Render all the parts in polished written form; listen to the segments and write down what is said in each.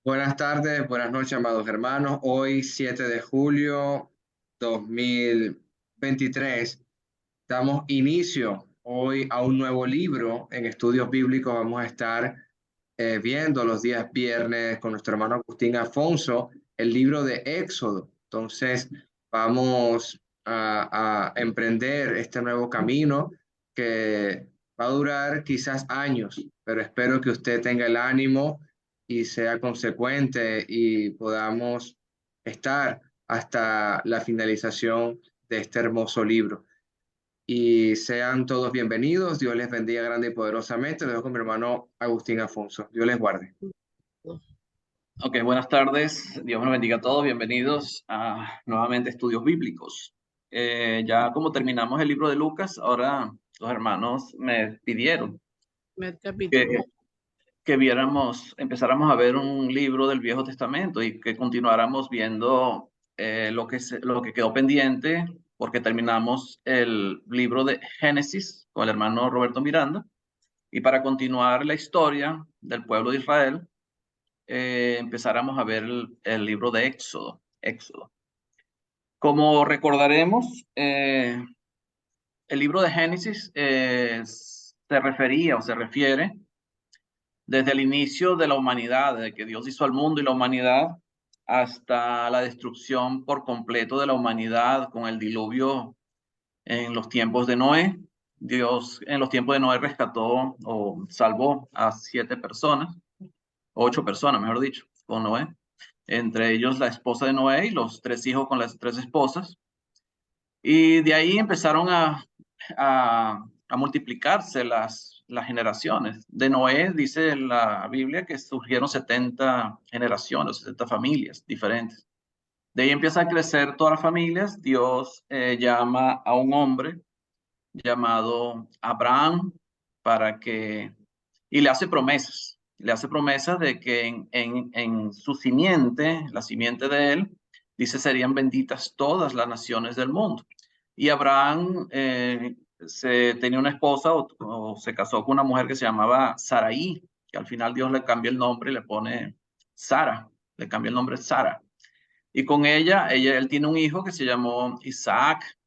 Buenas tardes, buenas noches, amados hermanos. Hoy, 7 de julio 2023, damos inicio hoy a un nuevo libro en estudios bíblicos. Vamos a estar viendo los días viernes con nuestro hermano Agustín Afonso el libro de Éxodo. Entonces, vamos a emprender este nuevo camino que va a durar quizás años, pero espero que usted tenga el ánimo y sea consecuente y podamos estar hasta la finalización de este hermoso libro. Y sean todos bienvenidos. Dios les bendiga grande y poderosamente. Lo dejo con mi hermano Agustín Afonso. Dios les guarde. Ok, buenas tardes. Dios nos bendiga a todos. Bienvenidos a nuevamente Estudios Bíblicos. Ya como terminamos el libro de Lucas, ahora los hermanos me pidieron Primer capítulo. que, empezáramos a ver un libro del Viejo Testamento y que continuáramos viendo lo que quedó pendiente, porque terminamos el libro de Génesis con el hermano Roberto Miranda. Y para continuar la historia del pueblo de Israel, empezáramos a ver el libro de Éxodo. Como recordaremos, el libro de Génesis se refería o se refiere desde el inicio de la humanidad, desde que Dios hizo al mundo y la humanidad, hasta la destrucción por completo de la humanidad con el diluvio en los tiempos de Noé. Dios en los tiempos de Noé rescató o salvó a 7 personas, 8 personas, mejor dicho, con Noé. Entre ellos la esposa de Noé y los 3 hijos con las 3 esposas. Y de ahí empezaron a multiplicarse las generaciones. De Noé dice la Biblia que surgieron 70 generaciones, 70 familias diferentes. De ahí empieza a crecer todas las familias. Dios llama a un hombre llamado Abraham y le hace promesas. Le hace promesas de que en su simiente, la simiente de él, dice, serían benditas todas las naciones del mundo. Y Abraham tenía una esposa o se casó con una mujer que se llamaba Sarai, que al final Dios le cambia el nombre y le pone Sara, le cambia el nombre Sara. Y con él tiene un hijo que se llamó Isaac.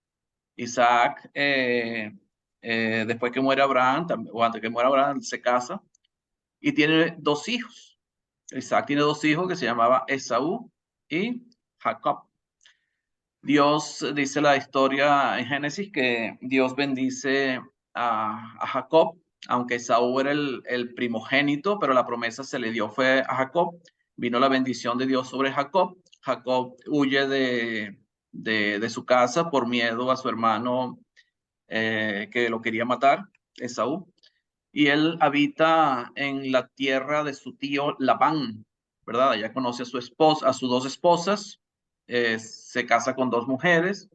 Isaac, después que muere Abraham, o antes que muera Abraham, se casa y tiene 2 hijos. Isaac tiene 2 hijos que se llamaban Esaú y Jacob. Dios dice la historia en Génesis que Dios bendice a Jacob, aunque Esaú era el primogénito, pero la promesa se le dio fue a Jacob. Vino la bendición de Dios sobre Jacob. Jacob huye de su casa por miedo a su hermano que lo quería matar, Esaú, y él habita en la tierra de su tío Labán, ¿verdad? Allá conoce a su esposa, a sus 2 esposas, se casa con 2 mujeres,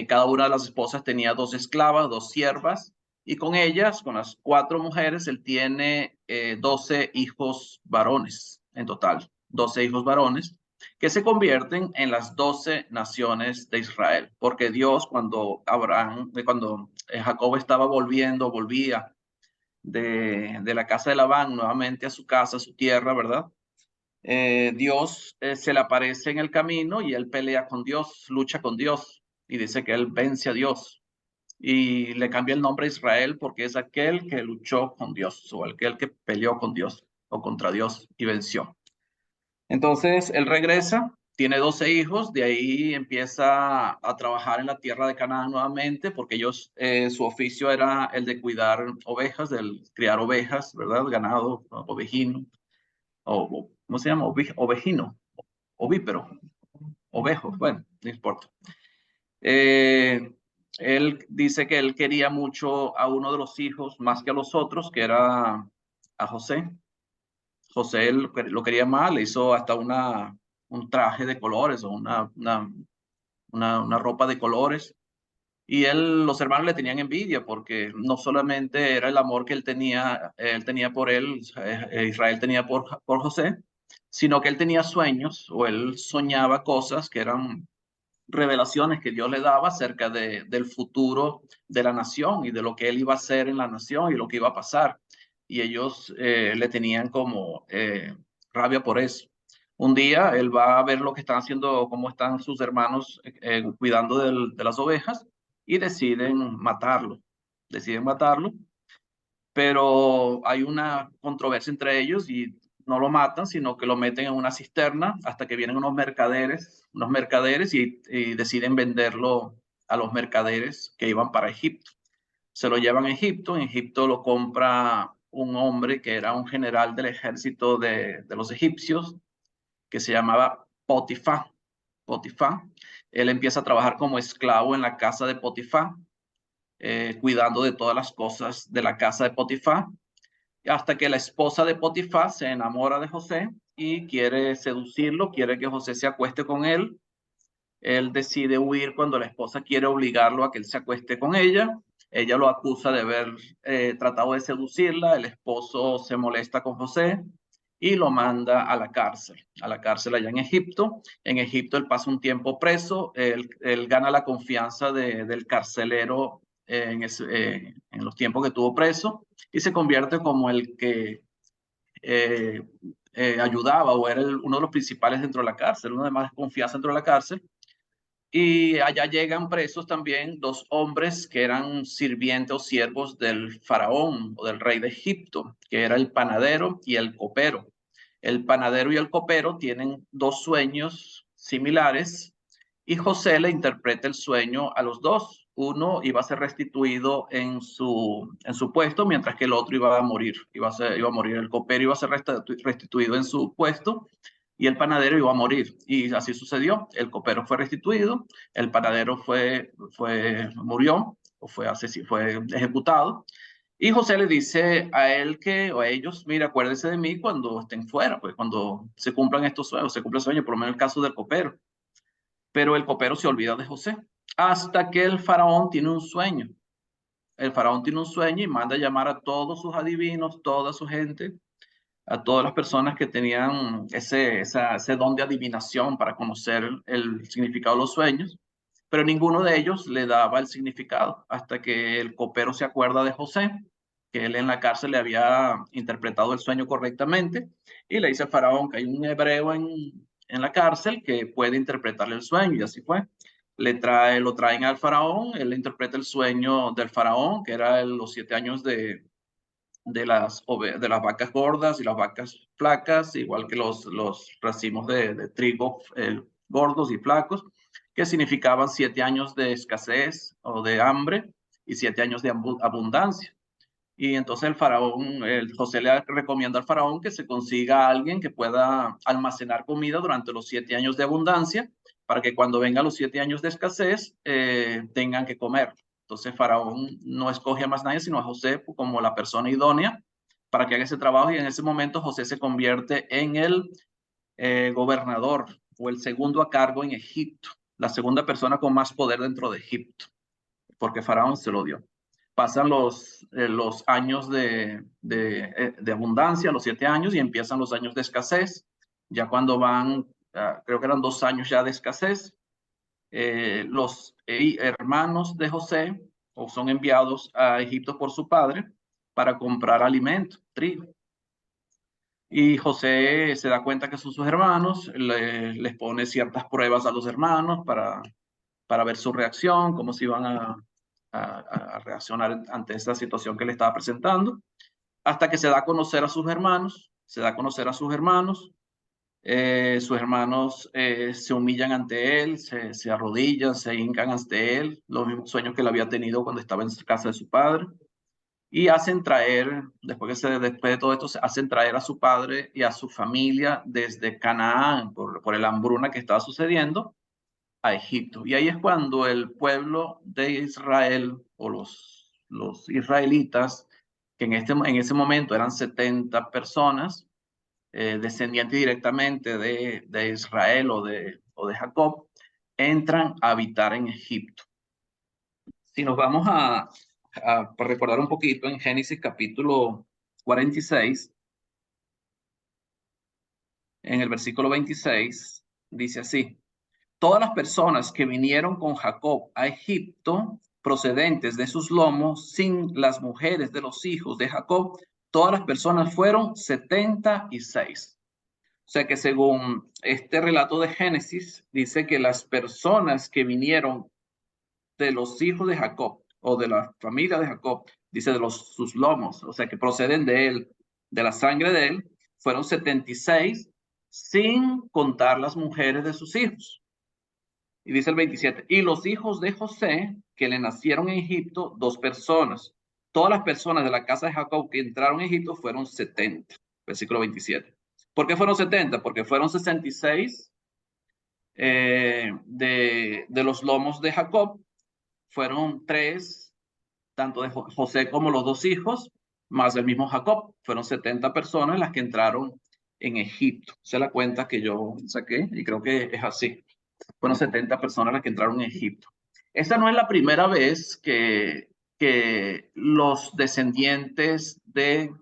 cada una de las esposas tenía 2 esclavas, 2 siervas, y con ellas, con las 4 mujeres, él tiene 12 hijos varones en total, 12 hijos varones, que se convierten en las 12 naciones de Israel, porque Dios cuando Jacob volvía de la casa de Labán nuevamente a su casa, a su tierra, ¿verdad? Dios se le aparece en el camino y él pelea con Dios, lucha con Dios y dice que él vence a Dios y le cambia el nombre a Israel porque es aquel que luchó con Dios o aquel que peleó con Dios o contra Dios y venció. Entonces él regresa, tiene 12 hijos, de ahí empieza a trabajar en la tierra de Canaán nuevamente, porque ellos, su oficio era el de cuidar ovejas, del criar ovejas, ¿verdad? Ganado, ovejino, ¿cómo se llama? Ovejino, ovípero, ovejos, bueno, no importa. Eh, Él dice que él quería mucho a uno de los hijos más que a los otros, que era a José. José él lo quería más, le hizo hasta un traje de colores o una ropa de colores. Y los hermanos le tenían envidia porque no solamente era el amor que él tenía por él, Israel tenía por José, sino que él tenía sueños o él soñaba cosas que eran revelaciones que Dios le daba acerca del futuro de la nación y de lo que él iba a hacer en la nación y lo que iba a pasar. Y ellos le tenían como rabia por eso. Un día él va a ver lo que están haciendo, cómo están sus hermanos cuidando de las ovejas y deciden matarlo. Deciden matarlo, pero hay una controversia entre ellos y no lo matan, sino que lo meten en una cisterna hasta que vienen unos mercaderes y deciden venderlo a los mercaderes que iban para Egipto. Se lo llevan a Egipto, en Egipto lo compra un hombre que era un general del ejército de los egipcios, que se llamaba Potifar. Potifar. Él empieza a trabajar como esclavo en la casa de Potifar, cuidando de todas las cosas de la casa de Potifar, hasta que la esposa de Potifar se enamora de José y quiere seducirlo, quiere que José se acueste con él. Él decide huir cuando la esposa quiere obligarlo a que él se acueste con ella. Ella lo acusa de haber tratado de seducirla. El esposo se molesta con José y lo manda a la cárcel allá en Egipto. En Egipto él pasa un tiempo preso. Él gana la confianza del carcelero en los tiempos que tuvo preso y se convierte como el que ayudaba o era uno de los principales dentro de la cárcel, uno de más confianza dentro de la cárcel. Y allá llegan presos también dos hombres que eran sirvientes o siervos del faraón o del rey de Egipto, que era el panadero y el copero. El panadero y el copero tienen dos sueños similares y José le interpreta el sueño a los dos. Uno iba a ser restituido en su puesto, mientras que el otro iba a morir. Iba a morir. El copero iba a ser restituido en su puesto y el panadero iba a morir. Y así sucedió. El copero fue restituido, el panadero murió o fue ejecutado. Y José le dice a él o a ellos, mira, acuérdense de mí cuando estén fuera, pues cuando se cumplan estos sueños, se cumple el sueño, por lo menos el caso del copero. Pero el copero se olvida de José hasta que el faraón tiene un sueño. El faraón tiene un sueño y manda a llamar a todos sus adivinos, toda su gente, a todas las personas que tenían ese don de adivinación para conocer el significado de los sueños, pero ninguno de ellos le daba el significado hasta que el copero se acuerda de José, que él en la cárcel le había interpretado el sueño correctamente, y le dice al faraón que hay un hebreo en la cárcel que puede interpretarle el sueño, y así fue. Lo traen al faraón, él interpreta el sueño del faraón, que era los 7 años de las vacas gordas y las vacas flacas, igual que los racimos de trigo gordos y flacos, que significaban 7 años de escasez o de hambre y 7 años de abundancia. Y entonces José le recomienda al faraón que se consiga a alguien que pueda almacenar comida durante los 7 años de abundancia, para que cuando vengan los 7 años de escasez tengan que comer. Entonces Faraón no escoge a más nadie, sino a José como la persona idónea para que haga ese trabajo, y en ese momento José se convierte en el gobernador o el segundo a cargo en Egipto, la segunda persona con más poder dentro de Egipto, porque Faraón se lo dio. Pasan los años de abundancia, los 7 años, y empiezan los años de escasez. Ya cuando creo que eran 2 años ya de escasez, los hermanos de José son enviados a Egipto por su padre para comprar alimento, trigo. Y José se da cuenta que son sus hermanos, les pone ciertas pruebas a los hermanos para ver su reacción, cómo se iban a reaccionar ante esta situación que le estaba presentando, hasta que se da a conocer a sus hermanos, sus hermanos se humillan ante él, se arrodillan, se hincan ante él, los mismos sueños que él había tenido cuando estaba en casa de su padre, y hacen traer, después de todo esto, hacen traer a su padre y a su familia desde Canaán por la hambruna que estaba sucediendo a Egipto. Y ahí es cuando el pueblo de Israel o los israelitas, que en ese momento eran 70 personas, descendientes directamente de Israel o de Jacob, entran a habitar en Egipto. Si nos vamos a recordar un poquito en Génesis capítulo 46, en el versículo 26, dice así: todas las personas que vinieron con Jacob a Egipto, procedentes de sus lomos, sin las mujeres de los hijos de Jacob, todas las personas fueron 76. sea que según este relato de Génesis, dice que las personas que vinieron de los hijos de Jacob o de la familia de Jacob, dice de sus lomos, o sea que proceden de él, de la sangre de él, fueron 76 sin contar las mujeres de sus hijos. Y dice el 27, y los hijos de José que le nacieron en Egipto, 2 personas. Todas las personas de la casa de Jacob que entraron a Egipto fueron 70. Versículo 27. ¿Por qué fueron 70? Porque fueron 66 de los lomos de Jacob, fueron 3, tanto de José como los 2 hijos, más el mismo Jacob. Fueron 70 personas las que entraron en Egipto. Esa es la cuenta que yo saqué y creo que es así. Fueron 70 personas las que entraron en Egipto. Esta no es la primera vez que los descendientes de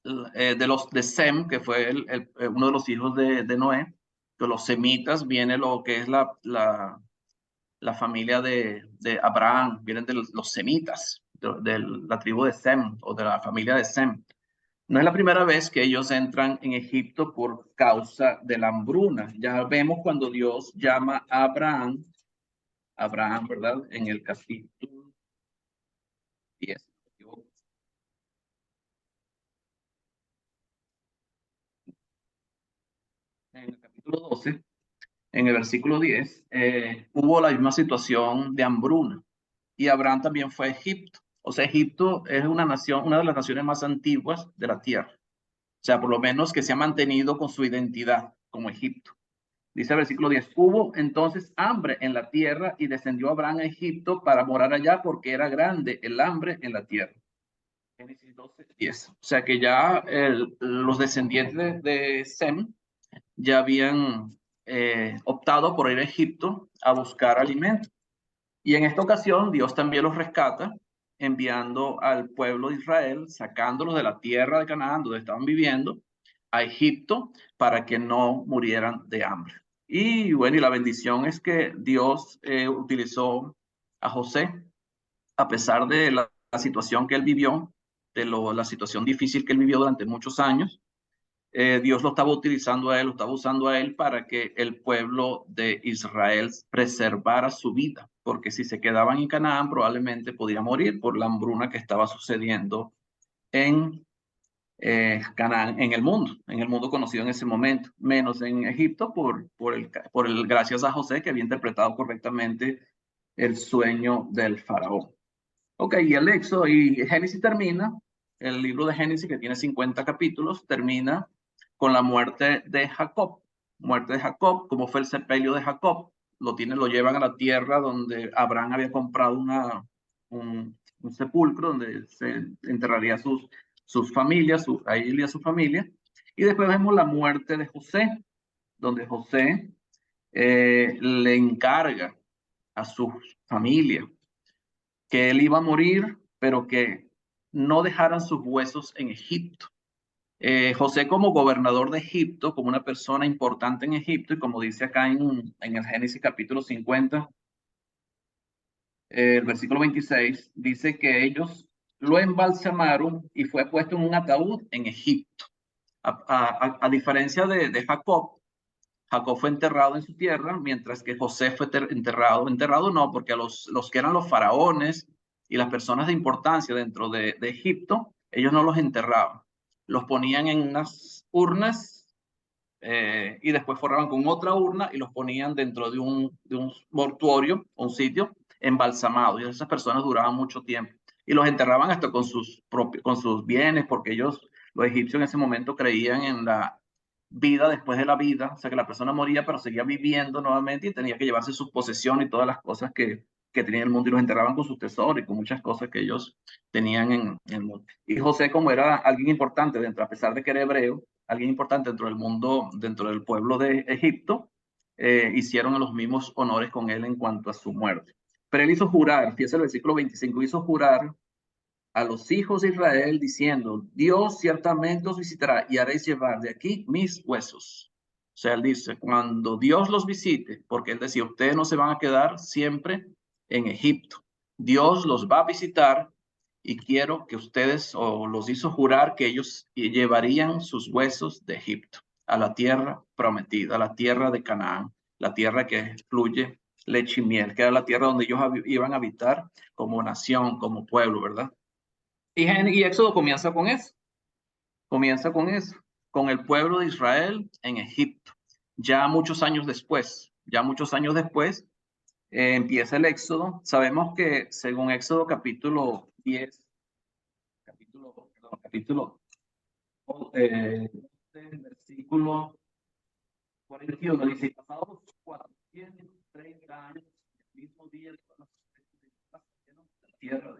los de Sem, que fue uno de los hijos de Noé, de los semitas, viene lo que es la familia de Abraham, vienen de los semitas, de la tribu de Sem o de la familia de Sem. No es la primera vez que ellos entran en Egipto por causa de la hambruna. Ya vemos cuando Dios llama a Abraham, ¿verdad? En el capítulo 10. En el capítulo 12, en el versículo 10, hubo la misma situación de hambruna. Y Abraham también fue a Egipto. O sea, Egipto es una nación, una de las naciones más antiguas de la tierra. O sea, por lo menos que se ha mantenido con su identidad como Egipto. Dice el versículo 10, hubo entonces hambre en la tierra y descendió Abraham a Egipto para morar allá porque era grande el hambre en la tierra. Génesis 12, 10. O sea que ya los descendientes de Sem ya habían optado por ir a Egipto a buscar alimento. Y en esta ocasión Dios también los rescata, enviando al pueblo de Israel, sacándolos de la tierra de Canaán, donde estaban viviendo, a Egipto, para que no murieran de hambre. Y bueno, y la bendición es que Dios utilizó a José, a pesar de la situación que él vivió, de la situación difícil que él vivió durante muchos años. Dios lo estaba utilizando a él, lo estaba usando a él para que el pueblo de Israel preservara su vida, porque si se quedaban en Canaán probablemente podía morir por la hambruna que estaba sucediendo en Canaán, en el mundo conocido en ese momento, menos en Egipto por el gracias a José que había interpretado correctamente el sueño del faraón. Ok, y el Éxodo y Génesis termina, el libro de Génesis que tiene 50 capítulos, termina con la muerte de Jacob. Muerte de Jacob, como fue el sepelio de Jacob, lo llevan a la tierra donde Abraham había comprado un sepulcro donde se enterraría sus familias, a él y a su familia. Y después vemos la muerte de José, donde José le encarga a su familia que él iba a morir, pero que no dejaran sus huesos en Egipto. José como gobernador de Egipto, como una persona importante en Egipto, y como dice acá en el Génesis capítulo 50, el versículo 26, dice que ellos lo embalsamaron y fue puesto en un ataúd en Egipto. A diferencia de Jacob, Jacob fue enterrado en su tierra, mientras que José fue enterrado no, porque los que eran los faraones y las personas de importancia dentro de Egipto, ellos no los enterraban, los ponían en unas urnas y después forraban con otra urna y los ponían dentro de un mortuorio, un sitio embalsamado, y esas personas duraban mucho tiempo y los enterraban hasta con sus bienes, porque ellos, los egipcios en ese momento creían en la vida después de la vida, o sea que la persona moría pero seguía viviendo nuevamente y tenía que llevarse sus posesiones y todas las cosas que tenía el mundo, y los enterraban con sus tesoros y con muchas cosas que ellos tenían en el mundo. Y José, como era alguien importante dentro, a pesar de que era hebreo, alguien importante dentro del mundo, dentro del pueblo de Egipto, hicieron los mismos honores con él en cuanto a su muerte. Pero él hizo jurar, fíjese el versículo 25, hizo jurar a los hijos de Israel diciendo, Dios ciertamente os visitará y haréis llevar de aquí mis huesos. O sea, él dice, cuando Dios los visite, porque él decía, ustedes no se van a quedar siempre en Egipto. Dios los va a visitar y quiero que ustedes, o los hizo jurar que ellos llevarían sus huesos de Egipto. a la tierra prometida, a la tierra de Canaán, la tierra que fluye leche y miel, que era la tierra donde ellos iban a habitar como nación, como pueblo, ¿verdad? Y Éxodo comienza con eso, con el pueblo de Israel en Egipto. Ya muchos años después, empieza el Éxodo. Sabemos que según Éxodo capítulo 10, versículo 41, dice: pasados 430 años, el mismo día de la tierra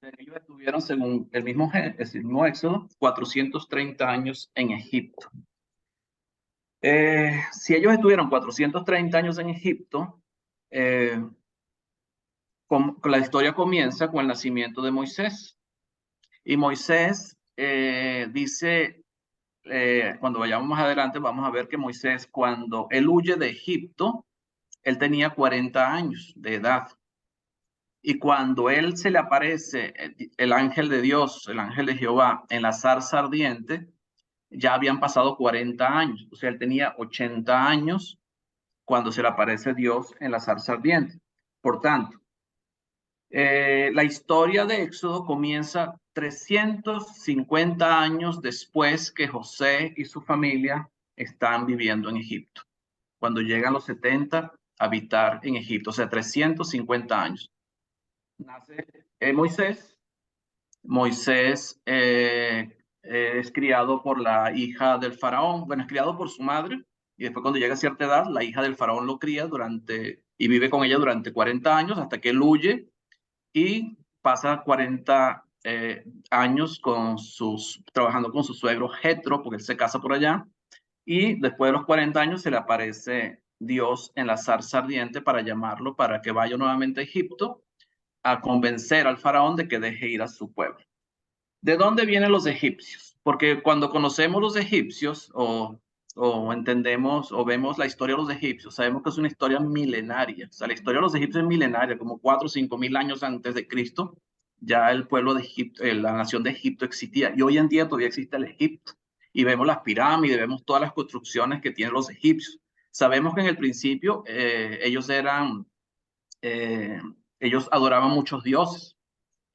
de ellos estuvieron, según el mismo Éxodo, 430 años en Egipto. Si ellos estuvieron 430 años en Egipto, la historia comienza con el nacimiento de Moisés. Y Moisés dice, cuando vayamos más adelante, vamos a ver que Moisés, cuando él huye de Egipto, él tenía 40 años de edad. Y cuando él se le aparece el ángel de Dios, el ángel de Jehová, en la zarza ardiente, ya habían pasado 40 años. O sea, él tenía 80 años cuando se le aparece Dios en la zarza ardiente. Por tanto, la historia de Éxodo comienza 350 años después que José y su familia están viviendo en Egipto. Cuando llegan los 70 a habitar en Egipto, o sea, 350 años. Nace Moisés. Moisés es criado por la hija del faraón. Bueno, es criado por su madre. Y después, cuando llega a cierta edad, la hija del faraón lo cría y vive con ella durante 40 años hasta que él huye y pasa 40 años trabajando con su suegro Jetro, porque él se casa por allá. Y después de los 40 años se le aparece Dios en la zarza ardiente para llamarlo para que vaya nuevamente a Egipto a convencer al faraón de que deje ir a su pueblo. ¿De dónde vienen los egipcios? Porque cuando conocemos los egipcios o entendemos o vemos la historia de los egipcios, sabemos que es una historia milenaria. O sea, la historia de los egipcios es milenaria, como 4 o 5 mil años antes de Cristo, ya el pueblo de Egipto, la nación de Egipto existía. Y hoy en día todavía existe el Egipto. Y vemos las pirámides, vemos todas las construcciones que tienen los egipcios. Sabemos que en el principio ellos adoraban muchos dioses.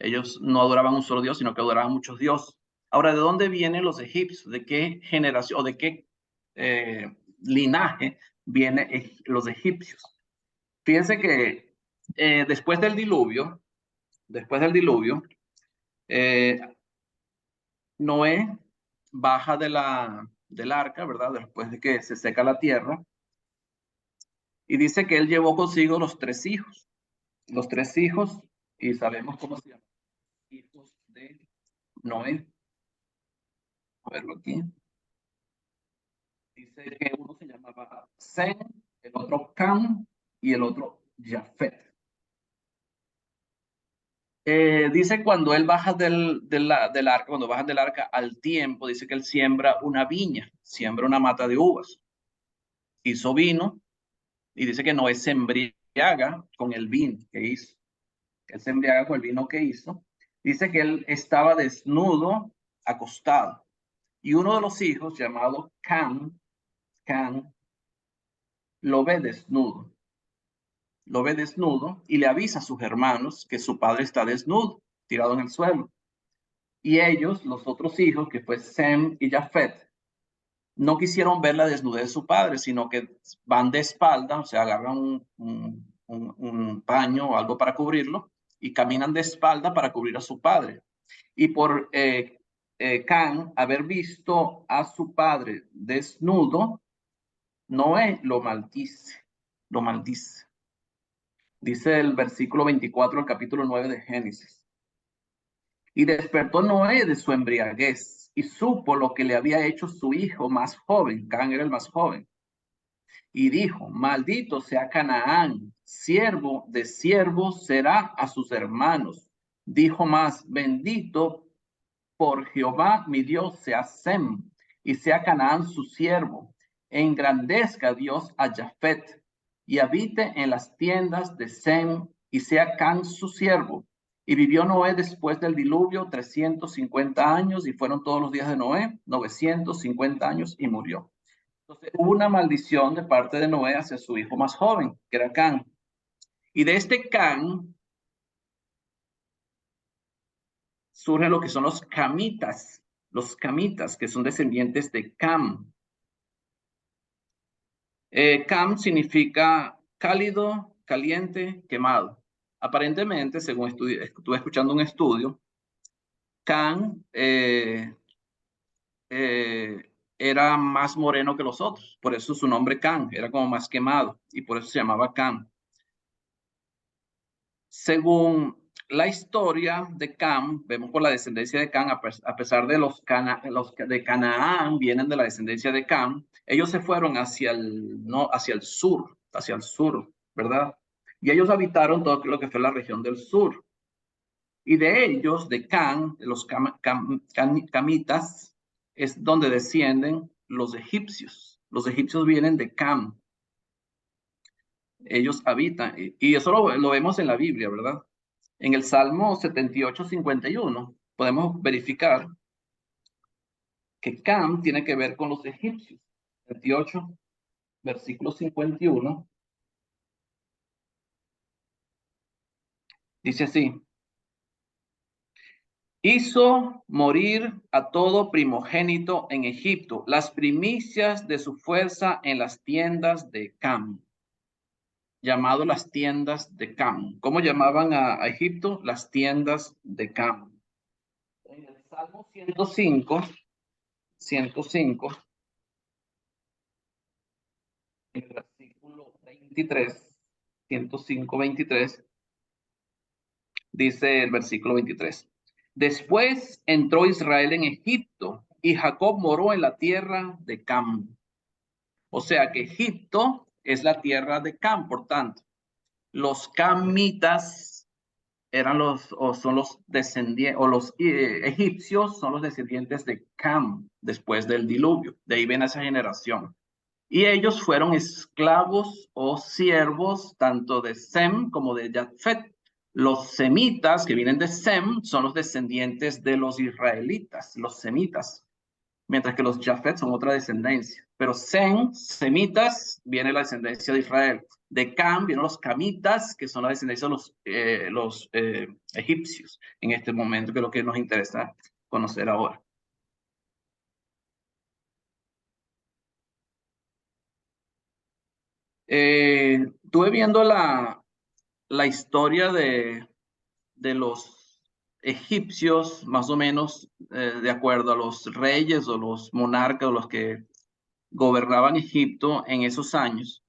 Ellos no adoraban un solo dios, sino que adoraban muchos dioses. Ahora, ¿de dónde vienen los egipcios? ¿De qué generación o de qué linaje vienen los egipcios? Fíjense que después del diluvio, Noé baja del arca, ¿verdad? Después de que se seca la tierra. Y dice que él llevó consigo los 3 hijos. Los 3 hijos, y sabemos cómo se llaman. Hijos de Noé. A verlo aquí. Dice que uno se llamaba Sem, el otro Cam y el otro Jafet. Dice cuando él baja del arca, cuando bajan del arca al tiempo, dice que él siembra una viña, siembra una mata de uvas. Hizo vino y dice que Noé se embriaga con el vino que hizo. Él se embriaga con el vino que hizo. Dice que él estaba desnudo, acostado. Y uno de los hijos, llamado Cam, lo ve desnudo. Lo ve desnudo y le avisa a sus hermanos que su padre está desnudo, tirado en el suelo. Y ellos, los otros hijos, que fue Sem y Jafet, no quisieron ver la desnudez de su padre, sino que van de espalda, o sea, agarran un paño o algo para cubrirlo y caminan de espalda para cubrir a su padre. Y por Can haber visto a su padre desnudo, Noé lo maldice. Dice el versículo 24 del capítulo 9 de Génesis. Y despertó Noé de su embriaguez y supo lo que le había hecho su hijo más joven. Can era el más joven. Y dijo: maldito sea Canaán, siervo de siervos será a sus hermanos. Dijo más: bendito por Jehová mi Dios sea Sem, y sea Canaán su siervo. Engrandezca Dios a Jafet, y habite en las tiendas de Sem, y sea Can su siervo. Y vivió Noé después del diluvio 350 años y fueron todos los días de Noé 950 años y murió. Entonces hubo una maldición de parte de Noé hacia su hijo más joven, que era Cam. Y de este Cam surgen lo que son los camitas, que son descendientes de Cam. Cam significa cálido, caliente, quemado. Aparentemente, según estuve escuchando un estudio, Cam era más moreno que los otros, por eso su nombre Cam, era como más quemado, y por eso se llamaba Cam. Según la historia de Cam, vemos por la descendencia de Cam, a pesar de los de Canaán vienen de la descendencia de Cam, ellos se fueron hacia el sur, ¿verdad? Y ellos habitaron todo lo que fue la región del sur. Y de ellos, de Cam, de los camitas, es donde descienden los egipcios. Los egipcios vienen de Cam. Ellos habitan, y eso lo vemos en la Biblia, ¿verdad? En el Salmo 78:51 podemos verificar que Cam tiene que ver con los egipcios. 78, versículo 51, dice así: hizo morir a todo primogénito en Egipto, las primicias de su fuerza en las tiendas de Cam. Llamado las tiendas de Cam. ¿Cómo llamaban a Egipto? Las tiendas de Cam. En el Salmo 105, en el versículo 23, 105:23, dice el versículo 23. Después entró Israel en Egipto y Jacob moró en la tierra de Cam. O sea que Egipto es la tierra de Cam, por tanto. Los camitas son los descendientes, o los egipcios son los descendientes de Cam después del diluvio. De ahí viene esa generación. Y ellos fueron esclavos o siervos tanto de Sem como de Jafet. Los semitas que vienen de Sem son los descendientes de los israelitas, los semitas, mientras que los Jafet son otra descendencia. Pero semitas, viene la descendencia de Israel. De Cam vienen los camitas, que son la descendencia de los egipcios en este momento, que es lo que nos interesa conocer ahora. Estuve viendo la historia de los egipcios, más o menos de acuerdo a los reyes o los monarcas o los que gobernaban Egipto en esos años.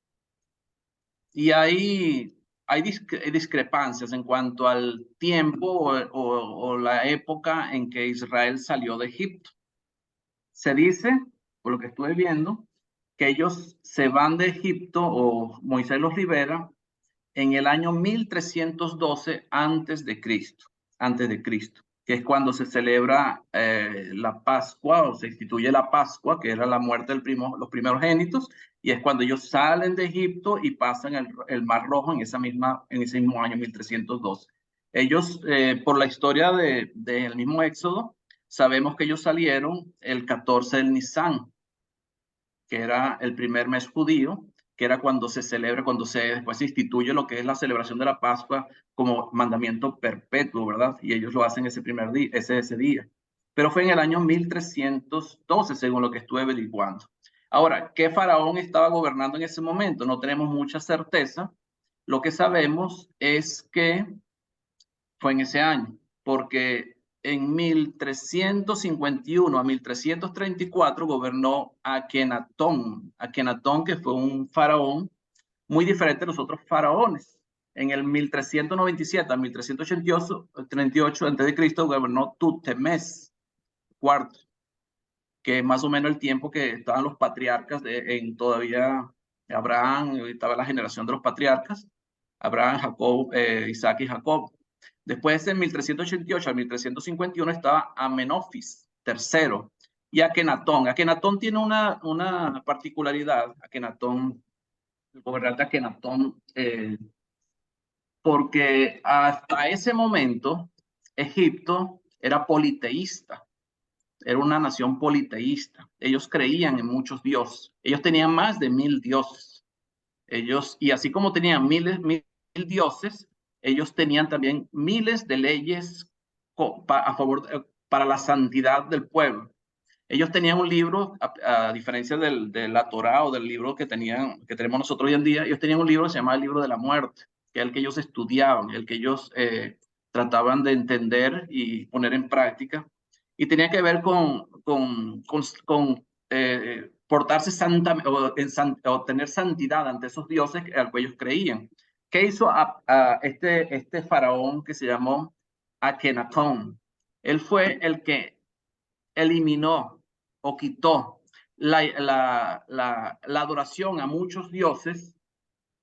Y hay discrepancias en cuanto al tiempo o la época en que Israel salió de Egipto. Se dice, por lo que estuve viendo, que ellos se van de Egipto o Moisés los libera en el año 1312 antes de Cristo, que es cuando se celebra la Pascua o se instituye la Pascua, que era la muerte de los primogénitos, y es cuando ellos salen de Egipto y pasan el Mar Rojo en ese mismo año 1312. Ellos, por la historia del mismo Éxodo, sabemos que ellos salieron el 14 del Nisan, que era el primer mes judío, que era cuando se celebra, después se instituye lo que es la celebración de la Pascua como mandamiento perpetuo, ¿verdad? Y ellos lo hacen ese primer día, ese día. Pero fue en el año 1312, según lo que estuve averiguando. Ahora, ¿qué faraón estaba gobernando en ese momento? No tenemos mucha certeza. Lo que sabemos es que fue en ese año, porque en 1351 a 1334 gobernó Akenatón, que fue un faraón muy diferente de los otros faraones. En el 1397 a 1338 a.C. gobernó Tutmés IV, que es más o menos el tiempo que estaban los patriarcas todavía Abraham, estaba la generación de los patriarcas, Abraham, Jacob, Isaac y Jacob. Después, en 1388 a 1351, estaba Amenofis III y Akenatón. Akenatón tiene una particularidad. Akenatón, el gobernante Akenatón porque hasta ese momento Egipto era politeísta, era una nación politeísta. Ellos creían en muchos dioses. Ellos tenían más de 1000 dioses. Ellos, y así como tenían mil dioses, ellos tenían también miles de leyes a favor para la santidad del pueblo. Ellos tenían un libro, a diferencia de la Torá o del libro que tenemos nosotros hoy en día, ellos tenían un libro que se llamaba el libro de la muerte, que es el que ellos estudiaban, el que ellos trataban de entender y poner en práctica. Y tenía que ver con portarse santa o tener santidad ante esos dioses al que ellos creían. ¿Qué hizo a este faraón que se llamó Akenatón? Él fue el que eliminó o quitó la adoración a muchos dioses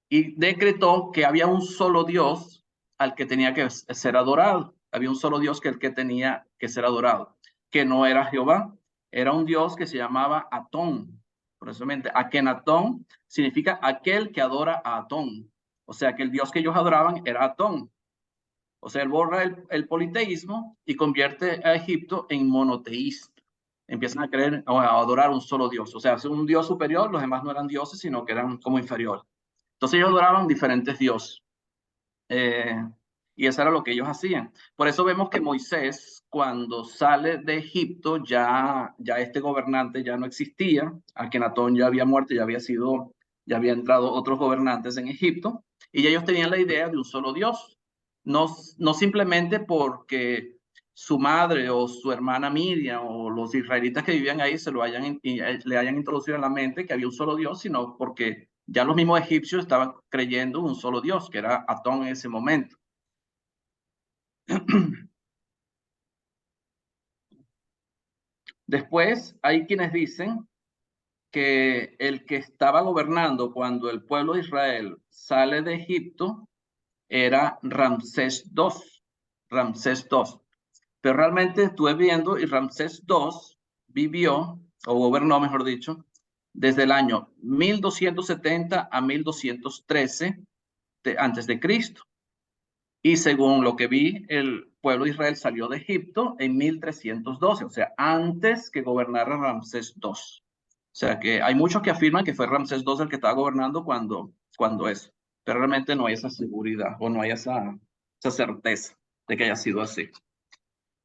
y decretó que había un solo Dios al que tenía que ser adorado. Había un solo Dios el que tenía que ser adorado, que no era Jehová, era un Dios que se llamaba Atón. Precisamente, Akenatón significa aquel que adora a Atón. O sea, que el Dios que ellos adoraban era Atón. O sea, él borra el politeísmo y convierte a Egipto en monoteísta. Empiezan a creer o a adorar un solo Dios. O sea, es un Dios superior, los demás no eran dioses, sino que eran como inferiores. Entonces ellos adoraban diferentes dioses. Y eso era lo que ellos hacían. Por eso vemos que Moisés, cuando sale de Egipto, ya este gobernante ya no existía. Akenatón ya había muerto, ya había entrado otros gobernantes en Egipto. Y ellos tenían la idea de un solo Dios. No simplemente porque su madre o su hermana Miriam o los israelitas que vivían ahí le hayan introducido en la mente que había un solo Dios, sino porque ya los mismos egipcios estaban creyendo en un solo Dios, que era Atón en ese momento. Después hay quienes dicen que el que estaba gobernando cuando el pueblo de Israel sale de Egipto era Ramsés II. Ramsés II. Pero realmente estuve viendo y Ramsés II vivió, o gobernó, mejor dicho, desde el año 1270 a 1213 antes de Cristo. Y según lo que vi, el pueblo de Israel salió de Egipto en 1312, o sea, antes que gobernara Ramsés II. O sea, que hay muchos que afirman que fue Ramsés II el que estaba gobernando cuando eso. Pero realmente no hay esa seguridad o no hay esa certeza de que haya sido así.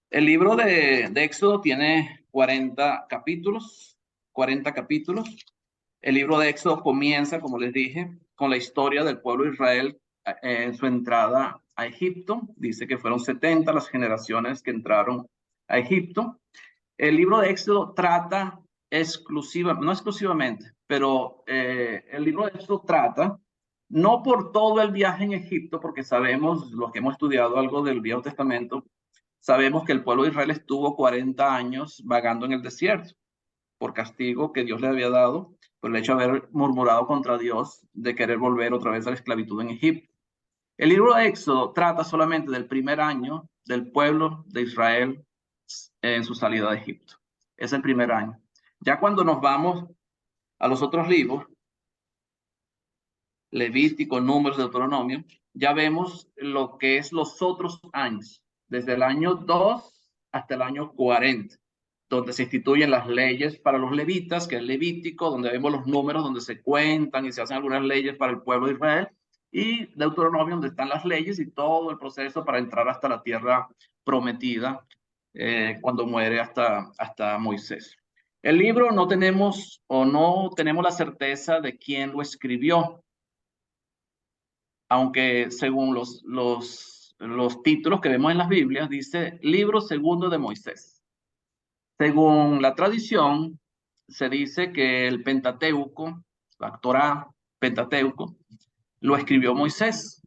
El libro de Éxodo tiene 40 capítulos. El libro de Éxodo comienza, como les dije, con la historia del pueblo de Israel en su entrada a Egipto. Dice que fueron 70 las generaciones que entraron a Egipto. El libro de Éxodo trata no exclusivamente, pero el libro de Éxodo trata, no por todo el viaje en Egipto, porque sabemos, los que hemos estudiado algo del Viejo Testamento, sabemos que el pueblo de Israel estuvo 40 años vagando en el desierto por castigo que Dios le había dado por el hecho de haber murmurado contra Dios de querer volver otra vez a la esclavitud en Egipto. El libro de Éxodo trata solamente del primer año del pueblo de Israel en su salida de Egipto. Es el primer año. Ya cuando nos vamos a los otros libros, Levítico, Números, Deuteronomio, ya vemos lo que es los otros años, desde el año 2 hasta el año 40, donde se instituyen las leyes para los levitas, que es Levítico, donde vemos los números, donde se cuentan y se hacen algunas leyes para el pueblo de Israel, y Deuteronomio, donde están las leyes y todo el proceso para entrar hasta la tierra prometida, cuando muere hasta Moisés. El libro no tenemos la certeza de quién lo escribió, aunque según los títulos que vemos en las Biblias, dice Libro Segundo de Moisés. Según la tradición, se dice que el Pentateuco, la Torá, Pentateuco, lo escribió Moisés.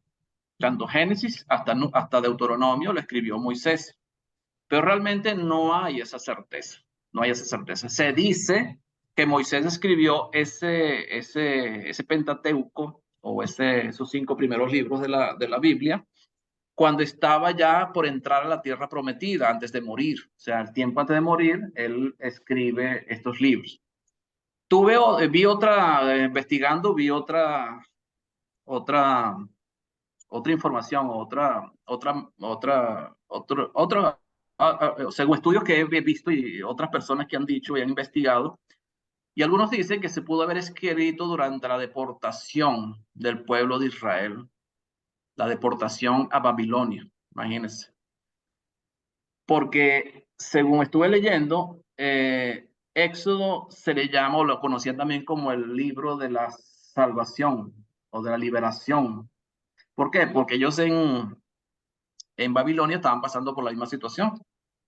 Tanto Génesis hasta Deuteronomio lo escribió Moisés. Pero realmente no hay esa certeza. No hay esa certeza. Se dice que Moisés escribió ese Pentateuco o esos 5 primeros libros de la Biblia cuando estaba ya por entrar a la tierra prometida, antes de morir. O sea, el tiempo antes de morir, él escribe estos libros. Investigando, vi otra otra información, según estudios que he visto y otras personas que han dicho y han investigado, y algunos dicen que se pudo haber escrito durante la deportación del pueblo de Israel, la deportación a Babilonia, imagínense. Porque según estuve leyendo, Éxodo se le llama, o lo conocían también como el libro de la salvación o de la liberación. ¿Por qué? Porque ellos en Babilonia estaban pasando por la misma situación.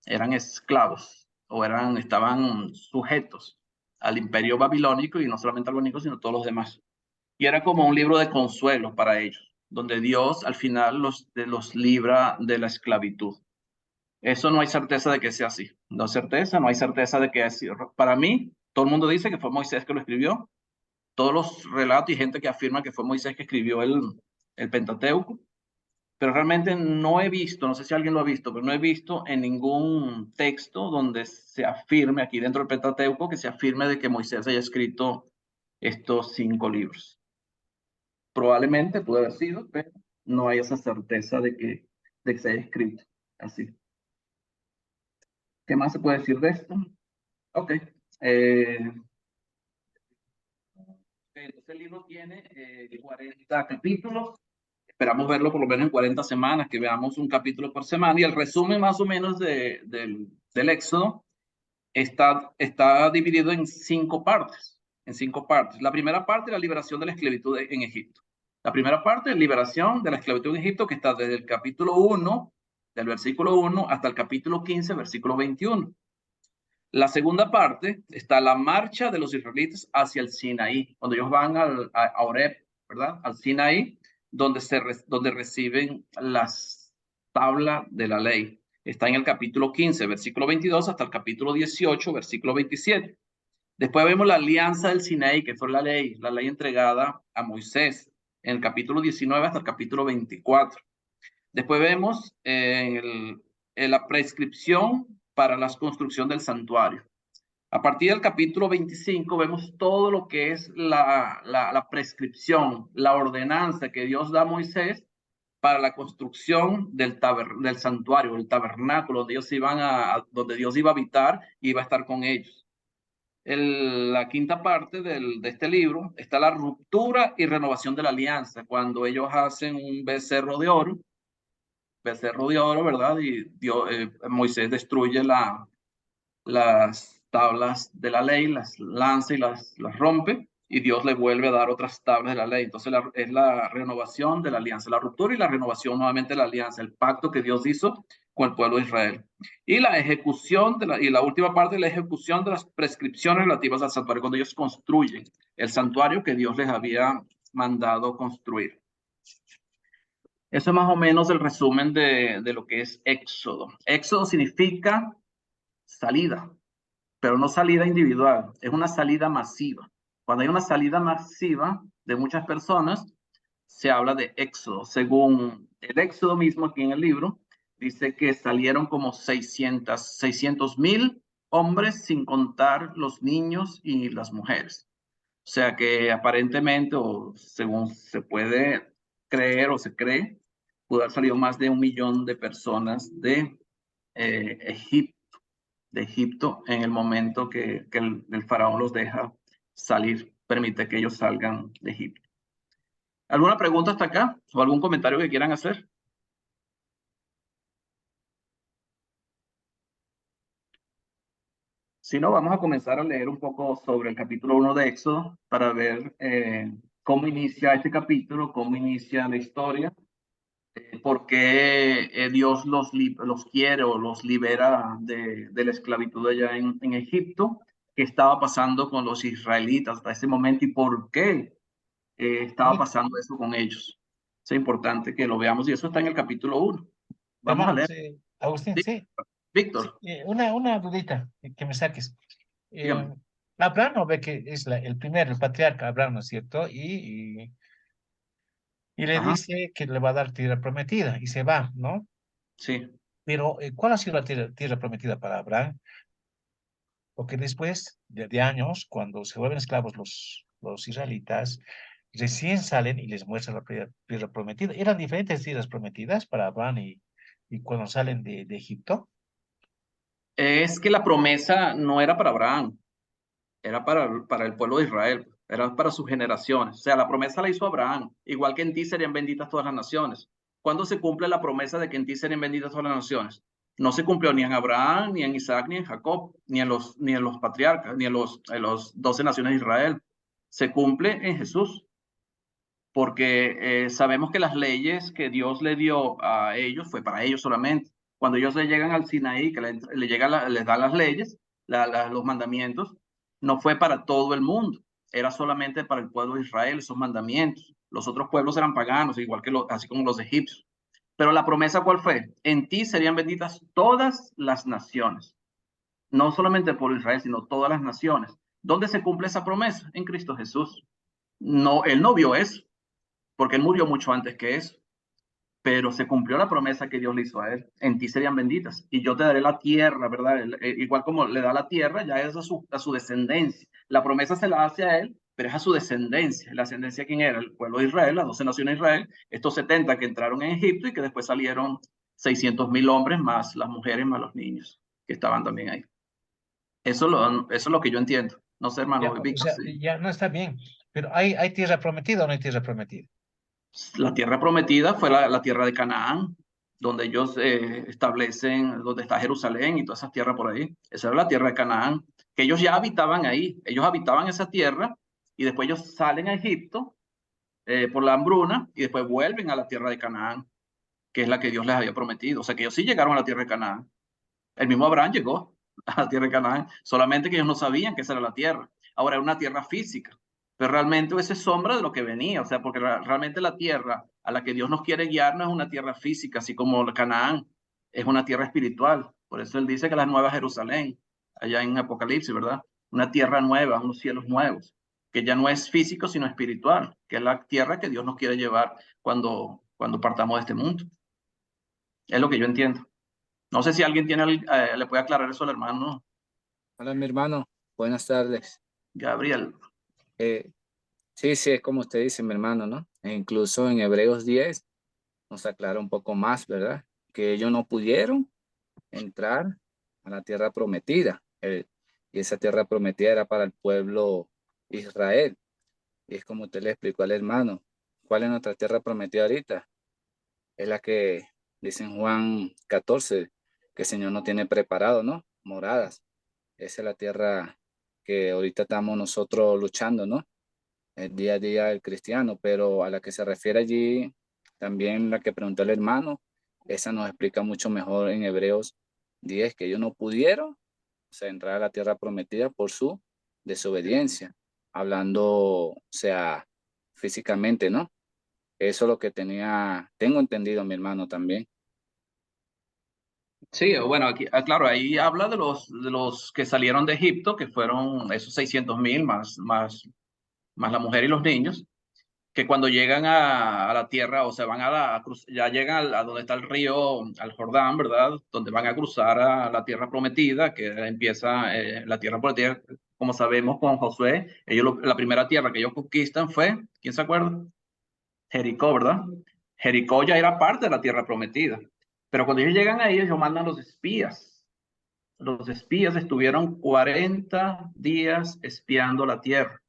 Eran esclavos o estaban sujetos al imperio babilónico, y no solamente al babilónico, sino todos los demás. Y era como un libro de consuelo para ellos, donde Dios al final los libra de la esclavitud. Eso no hay certeza de que sea así. No hay certeza de que es así. Para mí, todo el mundo dice que fue Moisés que lo escribió. Todos los relatos y gente que afirma que fue Moisés que escribió el Pentateuco. Pero realmente no he visto, no sé si alguien lo ha visto, pero no he visto en ningún texto donde se afirme, aquí dentro del Pentateuco, que se afirme de que Moisés haya escrito estos 5 libros. Probablemente puede haber sido, pero no hay esa certeza de que se haya escrito así. ¿Qué más se puede decir de esto? Ok. Entonces el libro tiene 40 capítulos. Esperamos verlo por lo menos en 40 semanas, que veamos un capítulo por semana. Y el resumen más o menos del Éxodo está dividido en 5 partes. En 5 partes. La primera parte, la liberación de la esclavitud en Egipto. La primera parte, liberación de la esclavitud en Egipto, que está desde el capítulo 1, del versículo 1, hasta el capítulo 15, versículo 21. La segunda parte está la marcha de los israelitas hacia el Sinaí, donde ellos van a Horeb, ¿verdad? Al Sinaí, donde reciben las tablas de la ley. Está en el capítulo 15, versículo 22, hasta el capítulo 18, versículo 27. Después vemos la alianza del Sinaí, que fue la ley entregada a Moisés, en el capítulo 19 hasta el capítulo 24. Después vemos la prescripción para la construcción del santuario. A partir del capítulo 25 vemos todo lo que es la prescripción, la ordenanza que Dios da a Moisés para la construcción del santuario, del tabernáculo, donde Dios iba a habitar y iba a estar con ellos. La quinta parte de este libro está la ruptura y renovación de la alianza, cuando ellos hacen un becerro de oro, ¿verdad? Y Moisés destruye las tablas de la ley, las lanza y las rompe, y Dios le vuelve a dar otras tablas de la ley. Entonces es la renovación de la alianza, la ruptura y la renovación nuevamente de la alianza, el pacto que Dios hizo con el pueblo de Israel. Y la ejecución y la última parte, la ejecución de las prescripciones relativas al santuario, cuando ellos construyen el santuario que Dios les había mandado construir. Eso es más o menos el resumen de lo que es Éxodo. Éxodo significa salida, pero no salida individual, es una salida masiva. Cuando hay una salida masiva de muchas personas, se habla de éxodo. Según el Éxodo mismo aquí en el libro, dice que salieron como 600,000 hombres, sin contar los niños y las mujeres. O sea que aparentemente, o según se puede creer o se cree, pudo haber salido más de 1 millón de personas de Egipto en el momento que el faraón los deja salir, permite que ellos salgan de Egipto. ¿Alguna pregunta hasta acá o algún comentario que quieran hacer? Si no, vamos a comenzar a leer un poco sobre el capítulo 1 de Éxodo para ver cómo inicia este capítulo, cómo inicia la historia, por qué Dios los quiere o los libera de la esclavitud allá en Egipto, qué estaba pasando con los israelitas hasta ese momento y por qué estaba pasando eso con ellos. Es importante que lo veamos y eso está en el capítulo 1. Vamos a Hermano, leer. sí, Agustín, sí. Sí, Víctor, una dudita que me saques. dígame. Abraham no ve que es el patriarca Abraham, ¿no es cierto? Y le Ajá, dice que le va a dar tierra prometida y se va, ¿no? sí. Pero ¿cuál ha sido la tierra prometida para Abraham? Porque después de años, cuando se vuelven esclavos los israelitas, recién salen y les muestra la tierra prometida. Eran diferentes tierras prometidas para Abraham y cuando salen de Egipto. Es que la promesa no era para Abraham, era para el pueblo de Israel, era para sus generaciones. O sea, la promesa la hizo Abraham, igual que en ti serían benditas todas las naciones. ¿Cuándo se cumple la promesa de que en ti serían benditas todas las naciones? No se cumplió ni en Abraham, ni en Isaac, ni en Jacob, ni en los patriarcas, ni en los 12 naciones de Israel. Se cumple en Jesús, porque sabemos que las leyes que Dios le dio a ellos fue para ellos solamente. Cuando ellos le llegan al Sinaí, que les dan las leyes, los mandamientos, no fue para todo el mundo, era solamente para el pueblo de Israel esos mandamientos. Los otros pueblos eran paganos, igual que así como los egipcios. Pero la promesa, ¿cuál fue? En ti serían benditas todas las naciones, no solamente por Israel, sino todas las naciones. ¿Dónde se cumple esa promesa? En Cristo Jesús. No, él no vio eso, porque él murió mucho antes que eso, pero se cumplió la promesa que Dios le hizo a él. En ti serían benditas y yo te daré la tierra, ¿verdad? Igual como le da la tierra, ya es a su descendencia. La promesa se la hace a él, pero es a su descendencia. ¿La descendencia quién era? El pueblo de Israel, las 12 naciones de Israel, estos 70 que entraron en Egipto y que después salieron 600,000 hombres más las mujeres más los niños que estaban también ahí. Eso es lo que yo entiendo. No sé, hermano Ya, o Víctor, sea, sí. ya no está bien, pero ¿hay tierra prometida o no hay tierra prometida? La tierra prometida fue la tierra de Canaán, donde ellos establecen, donde está Jerusalén y todas esas tierras por ahí. Esa era la tierra de Canaán, que ellos ya habitaban ahí. Ellos habitaban esa tierra y después ellos salen a Egipto por la hambruna y después vuelven a la tierra de Canaán, que es la que Dios les había prometido. O sea que ellos sí llegaron a la tierra de Canaán. El mismo Abraham llegó a la tierra de Canaán, solamente que ellos no sabían que esa era la tierra. Ahora, era una tierra física, pero realmente esa es sombra de lo que venía, o sea, porque realmente la tierra a la que Dios nos quiere guiar no es una tierra física, así como Canaán, es una tierra espiritual. Por eso él dice que la nueva Jerusalén, allá en Apocalipsis, ¿verdad? Una tierra nueva, unos cielos nuevos, que ya no es físico, sino espiritual, que es la tierra que Dios nos quiere llevar cuando partamos de este mundo. Es lo que yo entiendo. No sé si alguien le puede aclarar eso al hermano Hola, mi hermano. Buenas tardes. Gabriel. Eh, sí, sí, es como usted dice, mi hermano, ¿no? E incluso en Hebreos 10 nos aclara un poco más, ¿verdad? Que ellos no pudieron entrar a la tierra prometida. Y esa tierra prometida era para el pueblo Israel. Y es como usted le explicó al hermano. ¿Cuál es nuestra tierra prometida ahorita? Es la que dice en Juan 14, que el Señor no tiene preparado, ¿no? Moradas. Esa es la tierra que ahorita estamos nosotros luchando, ¿no? El día a día del cristiano, pero a la que se refiere allí, también la que preguntó el hermano, esa nos explica mucho mejor en Hebreos 10, que ellos no pudieron, o sea, entrar a la tierra prometida por su desobediencia, hablando, o sea, físicamente, ¿no? Eso es lo que tengo entendido, mi hermano, también. Sí, bueno, aquí, claro, ahí habla de los que salieron de Egipto, que fueron esos 600,000 más la mujer y los niños, que cuando llegan a la tierra, o sea, van ya llegan a donde está el río, al Jordán, ¿verdad? Donde van a cruzar a la tierra prometida, que empieza la tierra prometida, como sabemos con Josué. La primera tierra que ellos conquistan fue, ¿quién se acuerda? Jericó, ¿verdad? Jericó ya era parte de la tierra prometida. Pero cuando ellos llegan ahí, ellos mandan los espías. Los espías estuvieron 40 días espiando la tierra.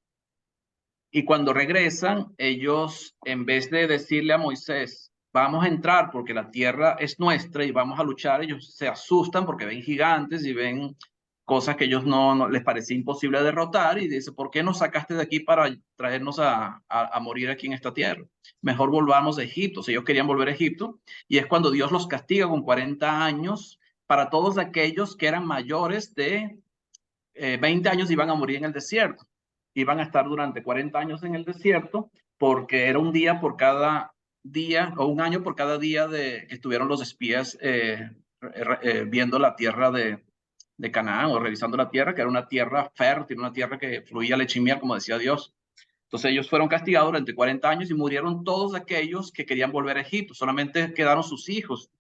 Y cuando regresan, ellos, en vez de decirle a Moisés, vamos a entrar porque la tierra es nuestra y vamos a luchar, ellos se asustan porque ven gigantes y ven cosas que ellos no les parecía imposible derrotar y dice, ¿por qué nos sacaste de aquí para traernos a morir aquí en esta tierra? Mejor volvamos a Egipto. Si ellos querían volver a Egipto y es cuando Dios los castiga con 40 años para todos aquellos que eran mayores de 20 años iban a morir en el desierto. Iban a estar durante 40 años en el desierto porque era un día por cada día o un año por cada día que estuvieron los espías viendo la tierra de Canaán o revisando la tierra, que era una tierra fértil, una tierra que fluía leche y miel, como decía Dios. Entonces ellos fueron castigados durante 40 años y murieron todos aquellos que querían volver a Egipto. Solamente quedaron sus hijos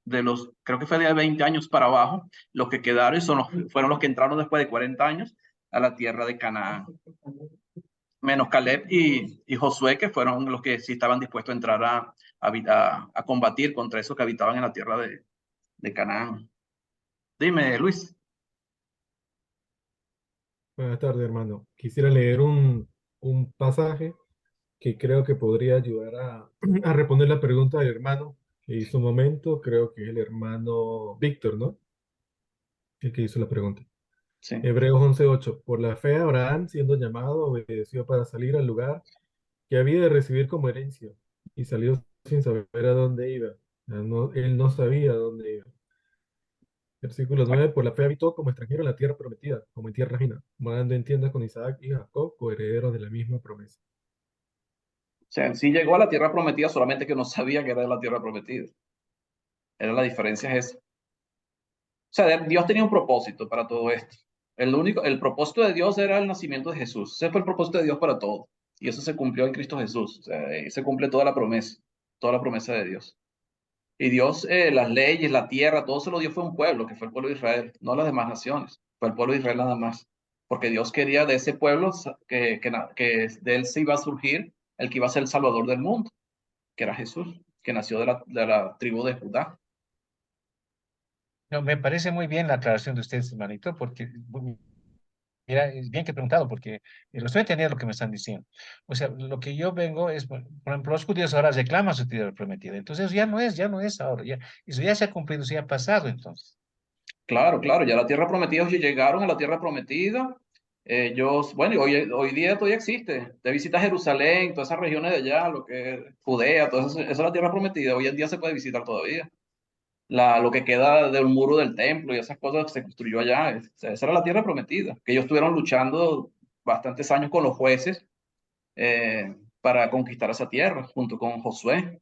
creo que fue de 20 años para abajo, los que quedaron y fueron los que entraron después de 40 años a la tierra de Canaán. menos Caleb y Josué, que fueron los que sí estaban dispuestos a entrar a combatir contra esos que habitaban en la tierra de Canaán. Dime, Luis. Buenas tardes, hermano. Quisiera leer un pasaje que creo que podría ayudar a responder la pregunta del hermano que hizo un momento. Creo que es el hermano Víctor, ¿no? El que hizo la pregunta. Sí. Hebreos 11:8. Por la fe, Abraham, siendo llamado, obedeció para salir al lugar que había de recibir como herencia y salió sin saber a dónde iba. Él no sabía a dónde iba. Versículo 9, por la fe habitó como extranjero en la tierra prometida, como en tierra ajena, morando en tiendas con Isaac y Jacob, coherederos de la misma promesa. O sea, sí llegó a la tierra prometida, solamente que no sabía que era de la tierra prometida. Era la diferencia es esa. O sea, Dios tenía un propósito para todo esto. El propósito de Dios era el nacimiento de Jesús. Ese fue el propósito de Dios para todo. Y eso se cumplió en Cristo Jesús. O sea, ahí se cumple toda la promesa de Dios. Y Dios, las leyes, la tierra, todo se lo dio fue un pueblo, que fue el pueblo de Israel, no las demás naciones. Fue el pueblo de Israel nada más. Porque Dios quería de ese pueblo que de él se iba a surgir el que iba a ser el Salvador del mundo, que era Jesús, que nació de la tribu de Judá. No, me parece muy bien la aclaración de ustedes, hermanito, porque mira, es bien que he preguntado, porque lo estoy entendiendo lo que me están diciendo. O sea, lo que yo vengo es, por ejemplo, los judíos ahora reclaman su tierra prometida. Entonces, ya no es ahora, eso ya se ha cumplido, eso ya ha pasado, entonces. Claro, claro, ya la tierra prometida, ellos llegaron a la tierra prometida. Ellos, bueno, y hoy día todavía existe. Te visitas Jerusalén, todas esas regiones de allá, lo que es Judea, todo eso, esa es la tierra prometida. Hoy en día se puede visitar todavía. Lo que queda del muro del templo y esas cosas que se construyó allá, esa era la tierra prometida, que ellos estuvieron luchando bastantes años con los jueces para conquistar esa tierra, junto con Josué,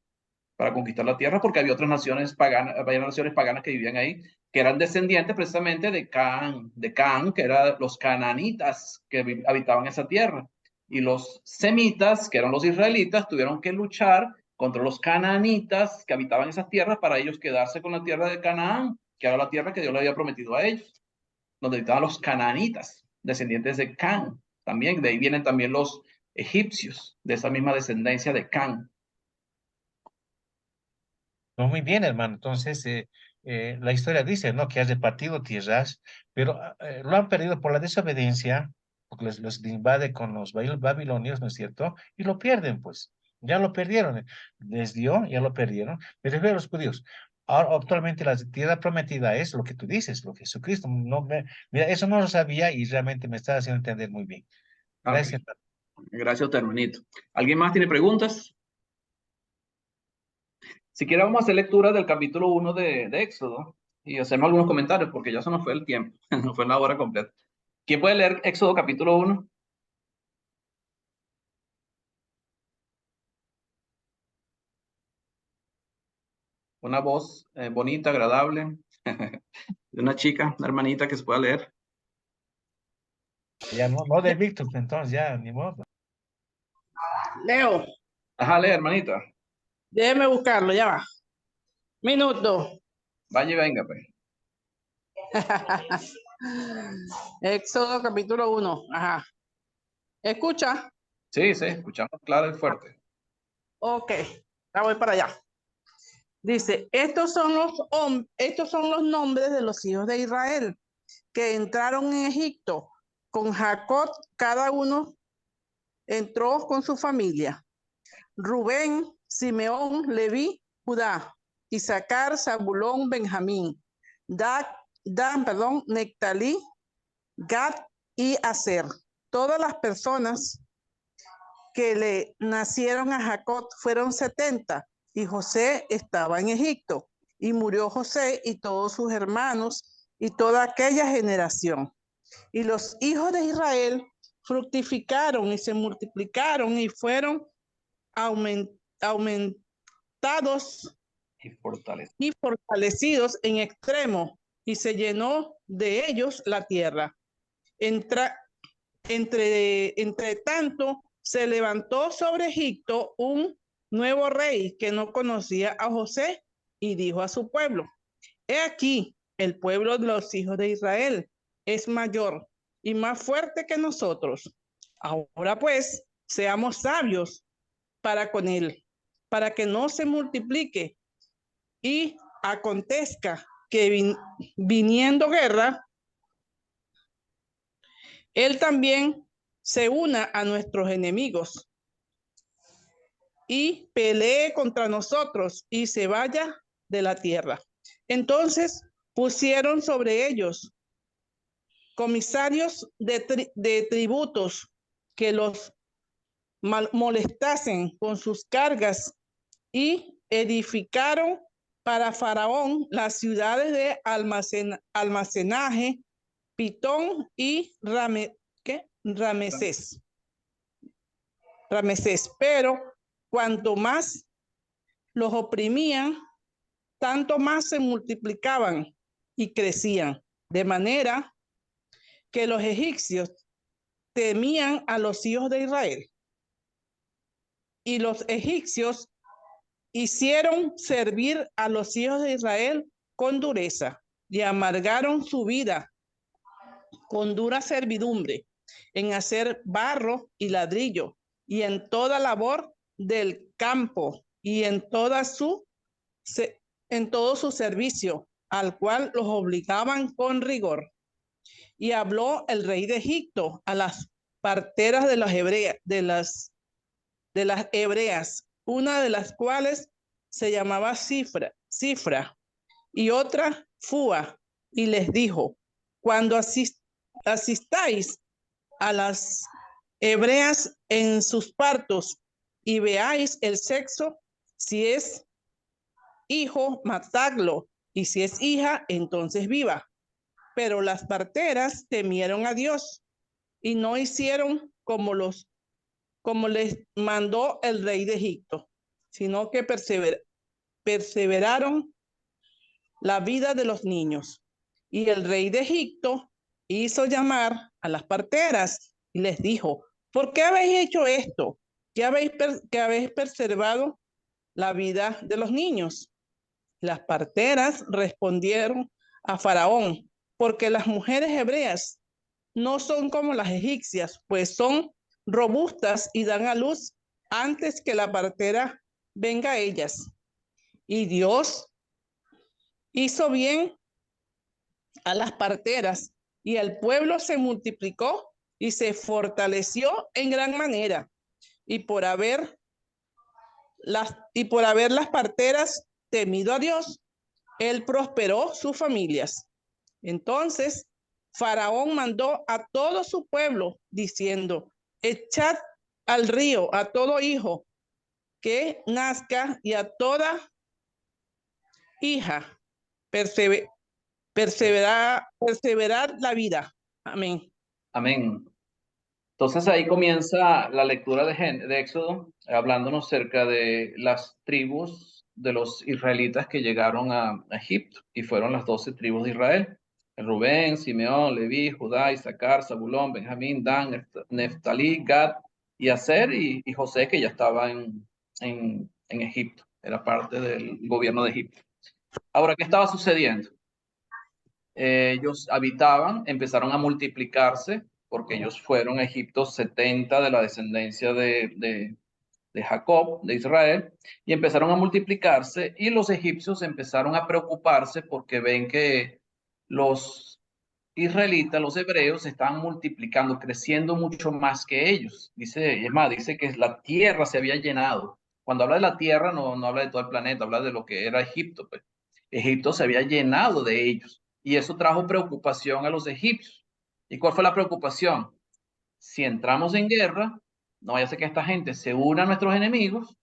para conquistar la tierra, porque había naciones paganas que vivían ahí, que eran descendientes precisamente de Canaán, que eran los cananitas que habitaban esa tierra. Y los semitas, que eran los israelitas, tuvieron que luchar contra los cananitas que habitaban esas tierras para ellos quedarse con la tierra de Canaán, que era la tierra que Dios le había prometido a ellos, donde habitaban los cananitas, descendientes de Can. También de ahí vienen también los egipcios, de esa misma descendencia de Can. No, muy bien, hermano. Entonces, la historia dice, ¿no? Que has repartido tierras, pero lo han perdido por la desobediencia, porque los invade con los babilonios, ¿no es cierto? Y lo pierden, pues. Ya lo perdieron. Les dio, ya lo perdieron. Pero a los judíos. Ahora, actualmente la tierra prometida es lo que tú dices, lo que Jesucristo. Mira, eso no lo sabía y realmente me está haciendo entender muy bien. Gracias. Okay. Gracias, hermanito. ¿Alguien más tiene preguntas? Si quiere, vamos a hacer lectura del capítulo 1 de Éxodo y hacemos algunos comentarios, porque ya se nos fue el tiempo, no fue la hora completa. ¿Quién puede leer Éxodo capítulo 1? Una voz bonita, agradable, de una chica, una hermanita que se pueda leer. Ya no de Víctor, entonces ya, ni modo. Leo, Ajá, lee, hermanita. déjeme buscarlo, ya va. Minuto. Vaya y venga, pues. Éxodo capítulo 1. Ajá. ¿Escucha? Sí, escuchamos claro y fuerte. Ok, ya voy para allá. Dice, estos son los nombres de los hijos de Israel que entraron en Egipto. Con Jacob, cada uno entró con su familia. Rubén, Simeón, Leví, Judá, Isaacar, Zabulón, Benjamín, Dan, Nectalí, Gad y Aser. Todas las personas que le nacieron a Jacob fueron 70 y José estaba en Egipto. Y murió José y todos sus hermanos y toda aquella generación. Y los hijos de Israel fructificaron y se multiplicaron y fueron aumentados y fortalecidos en extremo, y se llenó de ellos la tierra. Entre tanto, se levantó sobre Egipto un nuevo rey que no conocía a José y dijo a su pueblo: he aquí, el pueblo de los hijos de Israel es mayor y más fuerte que nosotros. Ahora pues, seamos sabios para con él, para que no se multiplique y acontezca que viniendo guerra, él también se una a nuestros enemigos y pelee contra nosotros y se vaya de la tierra. Entonces pusieron sobre ellos comisarios de tributos que los molestasen con sus cargas y edificaron para Faraón las ciudades de almacenaje, Pitón y Ramesés. Pero cuanto más los oprimían, tanto más se multiplicaban y crecían, de manera que los egipcios temían a los hijos de Israel. Y los egipcios hicieron servir a los hijos de Israel con dureza y amargaron su vida con dura servidumbre en hacer barro y ladrillo y en toda labor del campo y en todo su servicio, al cual los obligaban con rigor. Y habló el rey de Egipto a las parteras de las hebreas, una de las cuales se llamaba Cifra y otra Fua, y les dijo: cuando asistáis a las hebreas en sus partos y veáis el sexo, si es hijo, matadlo, y si es hija, entonces viva. Pero las parteras temieron a Dios y no hicieron como les mandó el rey de Egipto, sino que perseveraron la vida de los niños. Y el rey de Egipto hizo llamar a las parteras y les dijo: ¿por qué habéis hecho esto? ¿Que habéis preservado la vida de los niños? Las parteras respondieron a Faraón: porque las mujeres hebreas no son como las egipcias, pues son robustas y dan a luz antes que la partera venga a ellas. Y Dios hizo bien a las parteras, y el pueblo se multiplicó y se fortaleció en gran manera. Y por haber las parteras temido a Dios, él prosperó sus familias. Entonces Faraón mandó a todo su pueblo diciendo: echad al río a todo hijo que nazca y a toda hija. Perseverar la vida. Amén. Amén. Entonces ahí comienza la lectura de Éxodo, hablándonos cerca de las tribus de los israelitas que llegaron a Egipto, y fueron las 12 tribus de Israel: Rubén, Simeón, Leví, Judá, Isaacar, Zabulón, Benjamín, Dan, Neftalí, Gad y Aser, y José, que ya estaba en Egipto, era parte del gobierno de Egipto. Ahora, ¿qué estaba sucediendo? Ellos empezaron a multiplicarse, porque ellos fueron a Egipto 70 de la descendencia de Jacob, de Israel, y empezaron a multiplicarse, y los egipcios empezaron a preocuparse porque ven que los israelitas, los hebreos, se estaban multiplicando, creciendo mucho más que ellos. Dice que la tierra se había llenado. Cuando habla de la tierra, no habla de todo el planeta, habla de lo que era Egipto. Pues. Egipto se había llenado de ellos, y eso trajo preocupación a los egipcios. ¿Y cuál fue la preocupación? Si entramos en guerra, no vaya a ser que esta gente se una a nuestros enemigos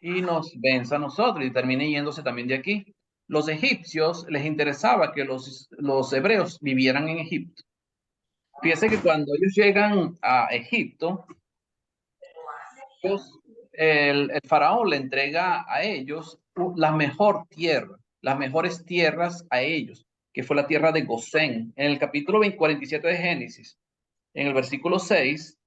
y nos venza a nosotros y termine yéndose también de aquí. Los egipcios les interesaba que los hebreos vivieran en Egipto. Fíjense que cuando ellos llegan a Egipto, el faraón le entrega a ellos la mejor tierra, las mejores tierras a ellos, que fue la tierra de Gosén. En el capítulo 47 de Génesis, en el versículo 6,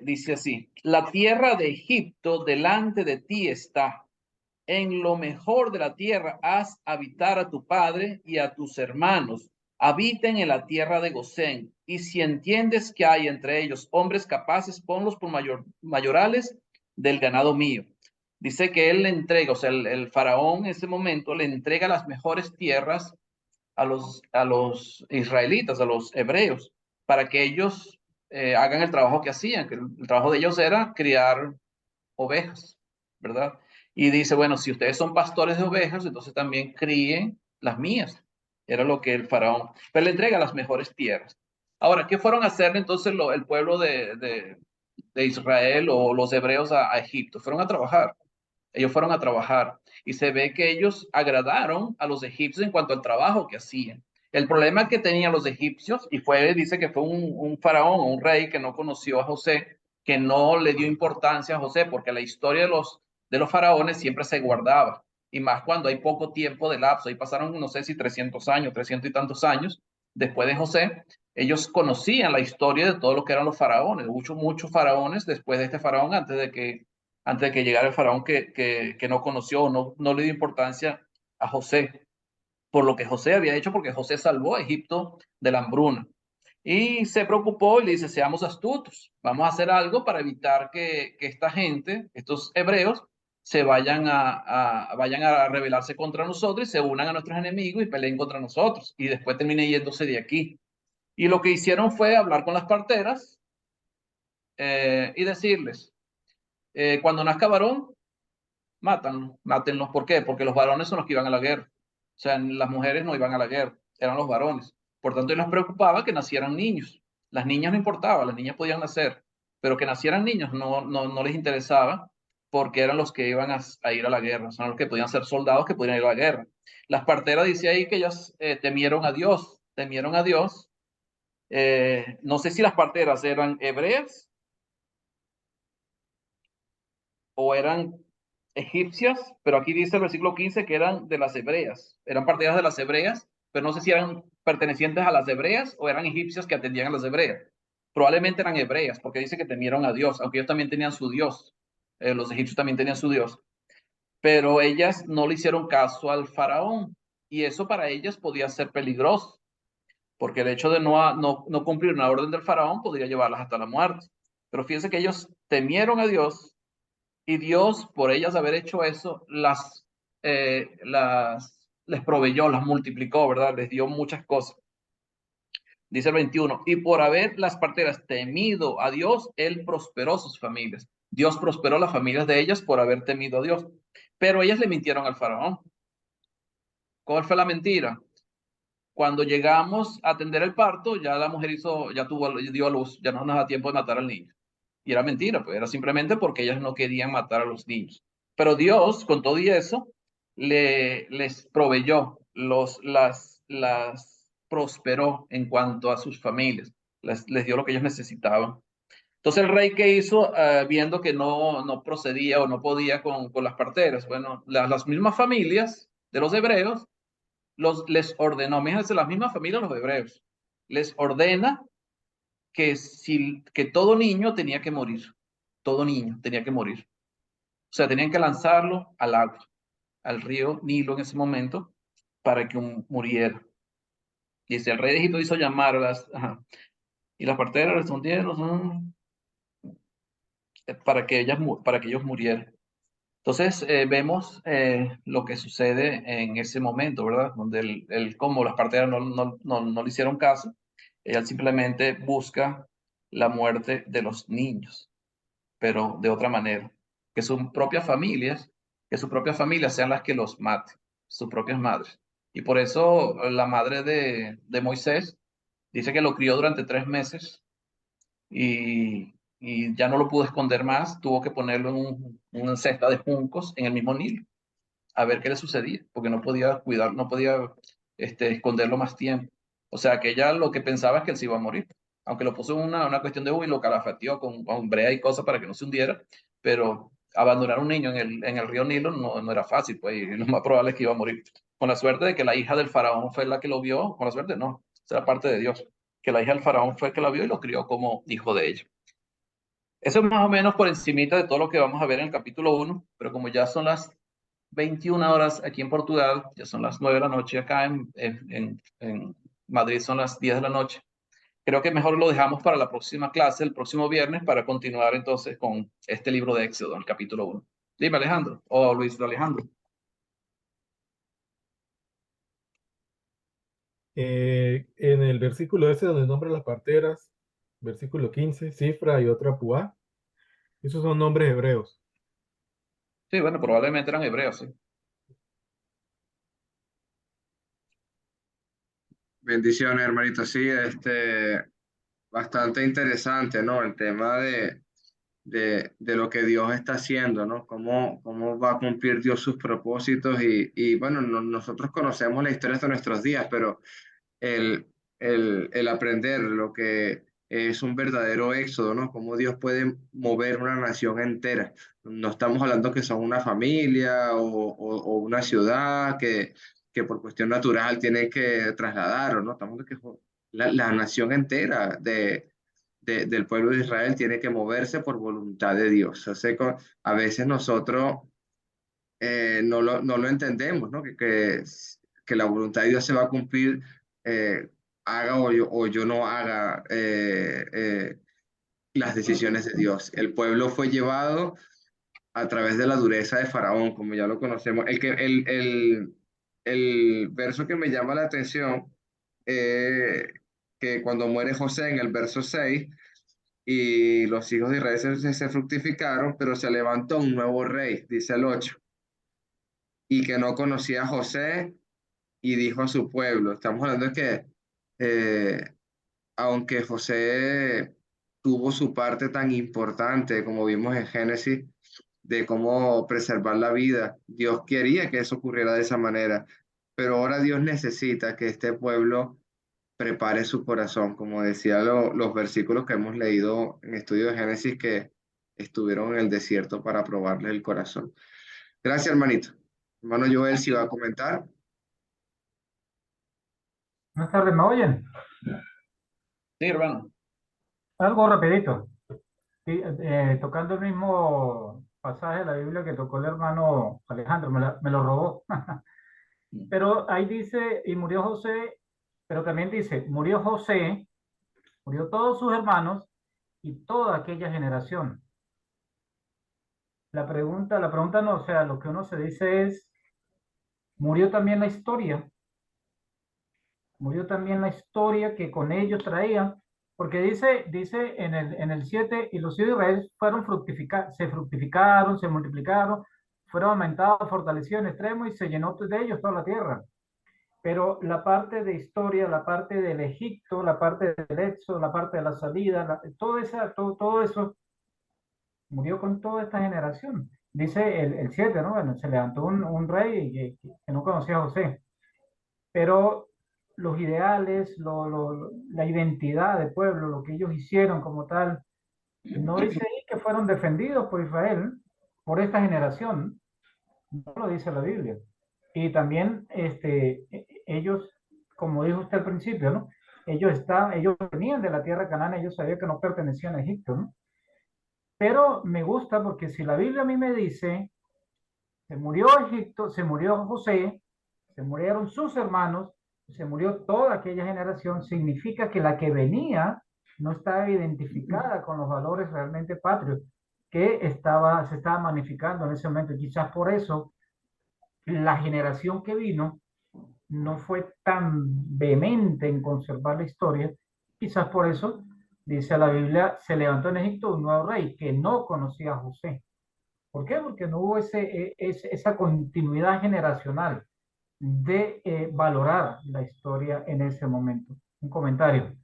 dice así: la tierra de Egipto delante de ti está. En lo mejor de la tierra haz habitar a tu padre y a tus hermanos, habiten en la tierra de Gosén, y si entiendes que hay entre ellos hombres capaces, ponlos por mayorales del ganado mío. Dice que él le entrega, o sea, el faraón en ese momento le entrega las mejores tierras a los israelitas, a los hebreos, para que ellos hagan el trabajo que hacían, que el trabajo de ellos era criar ovejas, ¿verdad? Y dice, bueno, si ustedes son pastores de ovejas, entonces también críen las mías. Era lo que el faraón, pero le entrega las mejores tierras. Ahora, ¿qué fueron a hacer entonces el pueblo de Israel o los hebreos a Egipto? Fueron a trabajar. Ellos fueron a trabajar y se ve que ellos agradaron a los egipcios en cuanto al trabajo que hacían. El problema que tenían los egipcios, y dice que fue un faraón o un rey que no conoció a José, que no le dio importancia a José, porque la historia de los faraones siempre se guardaba, y más cuando hay poco tiempo de lapso. Ahí pasaron, no sé si 300 años, 300 y tantos años después de José. Ellos conocían la historia de todo lo que eran los faraones, muchos faraones después de este faraón, antes de que llegara el faraón que no conoció, no le dio importancia a José, por lo que José había hecho, porque José salvó a Egipto de la hambruna. Y se preocupó y le dice, seamos astutos, vamos a hacer algo para evitar que esta gente, estos hebreos, vayan a rebelarse contra nosotros y se unan a nuestros enemigos y peleen contra nosotros. Y después termine yéndose de aquí. Y lo que hicieron fue hablar con las parteras y decirles, cuando nazca varón, mátenlos. ¿Por qué? Porque los varones son los que iban a la guerra. O sea, las mujeres no iban a la guerra, eran los varones. Por tanto, les preocupaba que nacieran niños. Las niñas no importaba, las niñas podían nacer, pero que nacieran niños no les interesaba, porque eran los que iban a ir a la guerra, son los que podían ser soldados que podían ir a la guerra. Las parteras dice ahí que ellas temieron a Dios. No sé si las parteras eran hebreas o eran egipcias, pero aquí dice el versículo 15 que eran de las hebreas, eran parteras de las hebreas, pero no sé si eran pertenecientes a las hebreas o eran egipcias que atendían a las hebreas. Probablemente eran hebreas, porque dice que temieron a Dios, aunque ellos también tenían su Dios. Los egipcios también tenían su Dios, pero ellas no le hicieron caso al faraón, y eso para ellas podía ser peligroso, porque el hecho de no cumplir una orden del faraón podría llevarlas hasta la muerte. Pero fíjense que ellos temieron a Dios, y Dios, por ellas haber hecho eso, les proveyó, las multiplicó, ¿verdad? Les dio muchas cosas. Dice el 21, y por haber las parteras temido a Dios, Él prosperó sus familias. Dios prosperó las familias de ellas por haber temido a Dios. Pero ellas le mintieron al faraón. ¿Cuál fue la mentira? Cuando llegamos a atender el parto, ya la mujer dio a luz, ya no nos da tiempo de matar al niño. Y era mentira, pues era simplemente porque ellas no querían matar a los niños. Pero Dios, con todo y eso, les proveyó, las prosperó en cuanto a sus familias, les dio lo que ellos necesitaban. Entonces el rey, ¿qué hizo? Viendo que no procedía o no podía con las parteras, bueno, las mismas familias de los hebreos les ordenó, fíjense, las mismas familias de los hebreos, les ordena que todo niño tenía que morir. Todo niño tenía que morir. O sea, tenían que lanzarlo al agua, al río Nilo en ese momento, para que muriera. Dice, el rey de Egipto hizo llamar y las parteras respondieron para que ellos murieran. Entonces vemos lo que sucede en ese momento, ¿verdad? Donde como las parteras no le hicieron caso, ella simplemente busca la muerte de los niños, pero de otra manera, que sus propias familias sean las que los maten, sus propias madres. Y por eso la madre de Moisés dice que lo crió durante 3 meses y ya no lo pudo esconder más, tuvo que ponerlo en una cesta de juncos en el mismo Nilo, a ver qué le sucedía, porque no podía cuidar, no podía esconderlo más tiempo. O sea, que ella lo que pensaba es que él se iba a morir, aunque lo puso en una cuestión de y lo calafateó con brea y cosas para que no se hundiera, pero abandonar a un niño en el río Nilo no era fácil, pues, y lo más probable es que iba a morir. Con la suerte de que la hija del faraón fue la que lo vio, con la suerte no, será parte de Dios, que la hija del faraón fue que la vio y lo crió como hijo de ella. Eso es más o menos por encimita de todo lo que vamos a ver en el capítulo 1, pero como ya son las 21 horas aquí en Portugal, ya son las 9 de la noche acá en Madrid son las 10 de la noche. Creo que mejor lo dejamos para la próxima clase, el próximo viernes, para continuar entonces con este libro de Éxodo, el capítulo 1. Dime, Alejandro, o Luis Alejandro. En el versículo ese donde nombra las parteras, versículo 15, Cifra y otra Puá, esos son nombres hebreos. Sí, bueno, probablemente eran hebreos, sí. Bendiciones, hermanito. Sí, bastante interesante, ¿no? El tema de lo que Dios está haciendo, ¿no? Cómo va a cumplir Dios sus propósitos y bueno, nosotros conocemos la historia hasta nuestros días, pero el, el aprender lo que es un verdadero éxodo, ¿no? Cómo Dios puede mover una nación entera. No estamos hablando que son una familia o una ciudad que por cuestión natural tiene que trasladar, ¿no? Estamos hablando que la nación entera del pueblo de Israel tiene que moverse por voluntad de Dios. O sea, a veces nosotros no lo entendemos, ¿no? Que la voluntad de Dios se va a cumplir, haga o yo no haga las decisiones de Dios. El pueblo fue llevado a través de la dureza de Faraón, como ya lo conocemos. El verso que me llama la atención, que cuando muere José en el verso 6 y los hijos de Israel se fructificaron, pero se levantó un nuevo rey, dice el 8 y que no conocía a José y dijo a su pueblo. Estamos hablando de que aunque José tuvo su parte tan importante, como vimos en Génesis, de cómo preservar la vida, Dios quería que eso ocurriera de esa manera, pero ahora Dios necesita que este pueblo prepare su corazón, como decía los versículos que hemos leído en estudio de Génesis, que estuvieron en el desierto para probarle el corazón. Gracias, hermanito. Hermano Joel, si va a comentar. Buenas tardes, ¿me oyen? Sí, hermano. Algo rapidito. Sí, tocando el mismo pasaje de la Biblia que tocó el hermano Alejandro, me lo robó. Pero ahí dice, y murió José, pero también dice, murió José, murió todos sus hermanos y toda aquella generación. La pregunta no, o sea, lo que uno se dice es, murió también la historia, murió también la historia que con ellos traían, porque dice en el 7, y los hijos de Israel se fructificaron, se multiplicaron, fueron aumentados, fortalecidos en extremo y se llenó de ellos toda la tierra. Pero la parte de historia, la parte del Egipto, la parte del Éxodo, la parte de la salida, todo eso murió con toda esta generación. Dice el 7, ¿no? Bueno, se levantó un rey que no conocía a José, pero los ideales, la identidad del pueblo, lo que ellos hicieron como tal, no dice ahí que fueron defendidos por Israel, por esta generación, no lo dice la Biblia. Y también ellos, como dijo usted al principio, ¿no? Ellos venían de la tierra de Canaán, ellos sabían que no pertenecían a Egipto, ¿no? Pero me gusta porque si la Biblia a mí me dice, se murió Egipto, se murió José, se murieron sus hermanos, se murió toda aquella generación, significa que la que venía no estaba identificada con los valores realmente patrios que se estaba magnificando en ese momento. Quizás por eso la generación que vino no fue tan vehemente en conservar la historia. Quizás por eso, dice la Biblia, se levantó en Egipto un nuevo rey que no conocía a José. ¿Por qué? Porque no hubo esa continuidad generacional de valorar la historia en ese momento. Un comentario,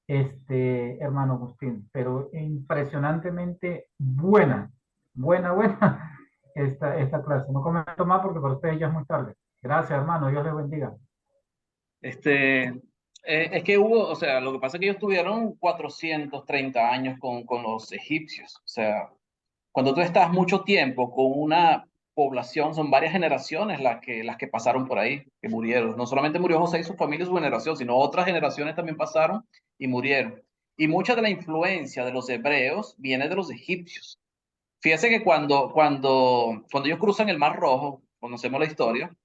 hermano Agustín, pero impresionantemente buena esta clase. No comento más porque para ustedes ya es muy tarde. Gracias, hermano. Dios les bendiga. Es que hubo, o sea, lo que pasa es que ellos tuvieron 430 años con los egipcios. O sea, cuando tú estás mucho tiempo con una población, son varias generaciones las que pasaron por ahí, que murieron. No solamente murió José y su familia y su generación, sino otras generaciones también pasaron y murieron. Y mucha de la influencia de los hebreos viene de los egipcios. Fíjese que cuando ellos cruzan el Mar Rojo, conocemos la historia,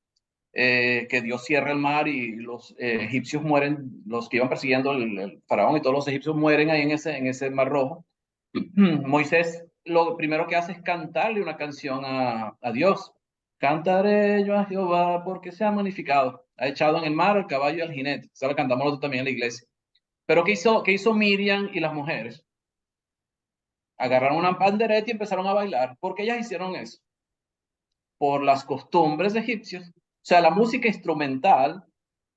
que Dios cierra el mar y los egipcios mueren, los que iban persiguiendo el faraón y todos los egipcios mueren ahí en ese mar rojo. Moisés lo primero que hace es cantarle una canción a Dios. Cantaré yo a Jehová porque se ha magnificado. Ha echado en el mar al caballo y al jinete. Eso lo cantamos nosotros también en la iglesia. Pero qué hizo Miriam y las mujeres? Agarraron una pandereta y empezaron a bailar. ¿Por qué ellas hicieron eso? Por las costumbres egipcias. O sea, la música instrumental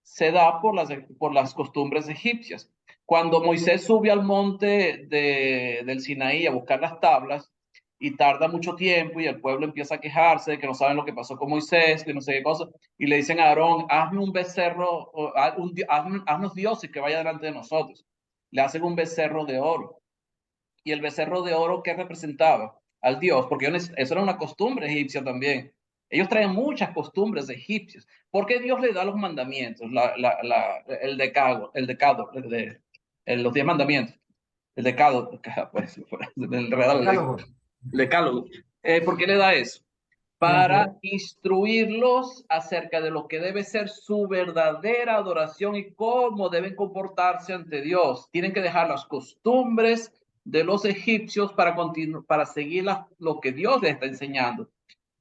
se da por las costumbres egipcias. Cuando Moisés sube al monte del Sinaí a buscar las tablas y tarda mucho tiempo y el pueblo empieza a quejarse de que no saben lo que pasó con Moisés, que no sé qué cosa, y le dicen a Aarón, hazme un becerro, haznos dioses que vaya delante de nosotros. Le hacen un becerro de oro. Y el becerro de oro, ¿qué representaba? Al dios, porque eso era una costumbre egipcia también. Ellos traen muchas costumbres egipcias. ¿Por qué Dios le da los mandamientos, el decado, los 10 mandamientos? El decado, pues, el decálogo. ¿Por qué le da eso? Para instruirlos acerca de lo que debe ser su verdadera adoración y cómo deben comportarse ante Dios. Tienen que dejar las costumbres de los egipcios para seguir lo que Dios les está enseñando.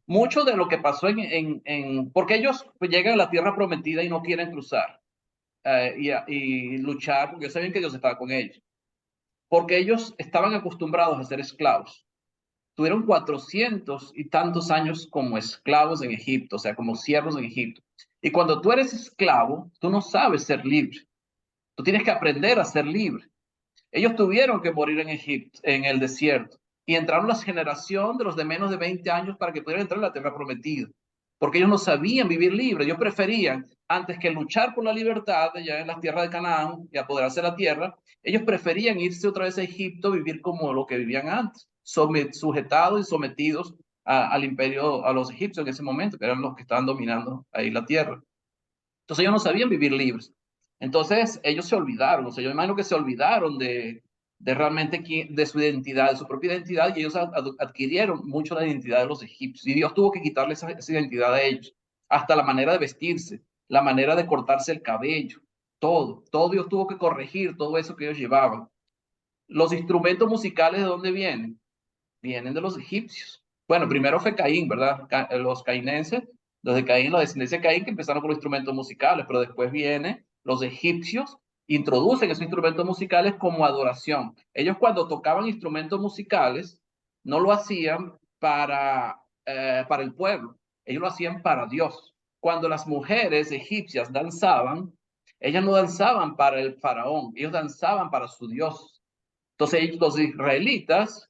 Mucho de lo que pasó porque ellos llegan a la tierra prometida y no quieren cruzar y luchar, porque ellos sabían que Dios estaba con ellos. Porque ellos estaban acostumbrados a ser esclavos. Tuvieron 400 y tantos años como esclavos en Egipto, o sea, como siervos en Egipto. Y cuando tú eres esclavo, tú no sabes ser libre. Tú tienes que aprender a ser libre. Ellos tuvieron que morir en Egipto, en el desierto, y entraron la generación de los de menos de 20 años para que pudieran entrar en la tierra prometida, porque ellos no sabían vivir libre. Ellos preferían, antes que luchar por la libertad ya en las tierras de Canaán y apoderarse de la tierra, ellos preferían irse otra vez a Egipto, vivir como lo que vivían antes, sujetados y sometidos al imperio, a los egipcios en ese momento, que eran los que estaban dominando ahí la tierra. Entonces ellos no sabían vivir libres. Entonces ellos se olvidaron, o sea, yo imagino que se olvidaron de realmente de su identidad, de su propia identidad, y ellos adquirieron mucho la identidad de los egipcios. Y Dios tuvo que quitarles esa identidad a ellos, hasta la manera de vestirse, la manera de cortarse el cabello, todo Dios tuvo que corregir todo eso que ellos llevaban. Los instrumentos musicales, ¿de dónde vienen? Vienen de los egipcios. Bueno, primero fue Caín, ¿verdad? Los cainenses, los de Caín, la descendencia de Caín, que empezaron con los instrumentos musicales, pero después vienen los egipcios, introducen esos instrumentos musicales como adoración. Ellos cuando tocaban instrumentos musicales, no lo hacían para el pueblo, ellos lo hacían para Dios. Cuando las mujeres egipcias danzaban, ellas no danzaban para el faraón, ellos danzaban para su Dios. Entonces los israelitas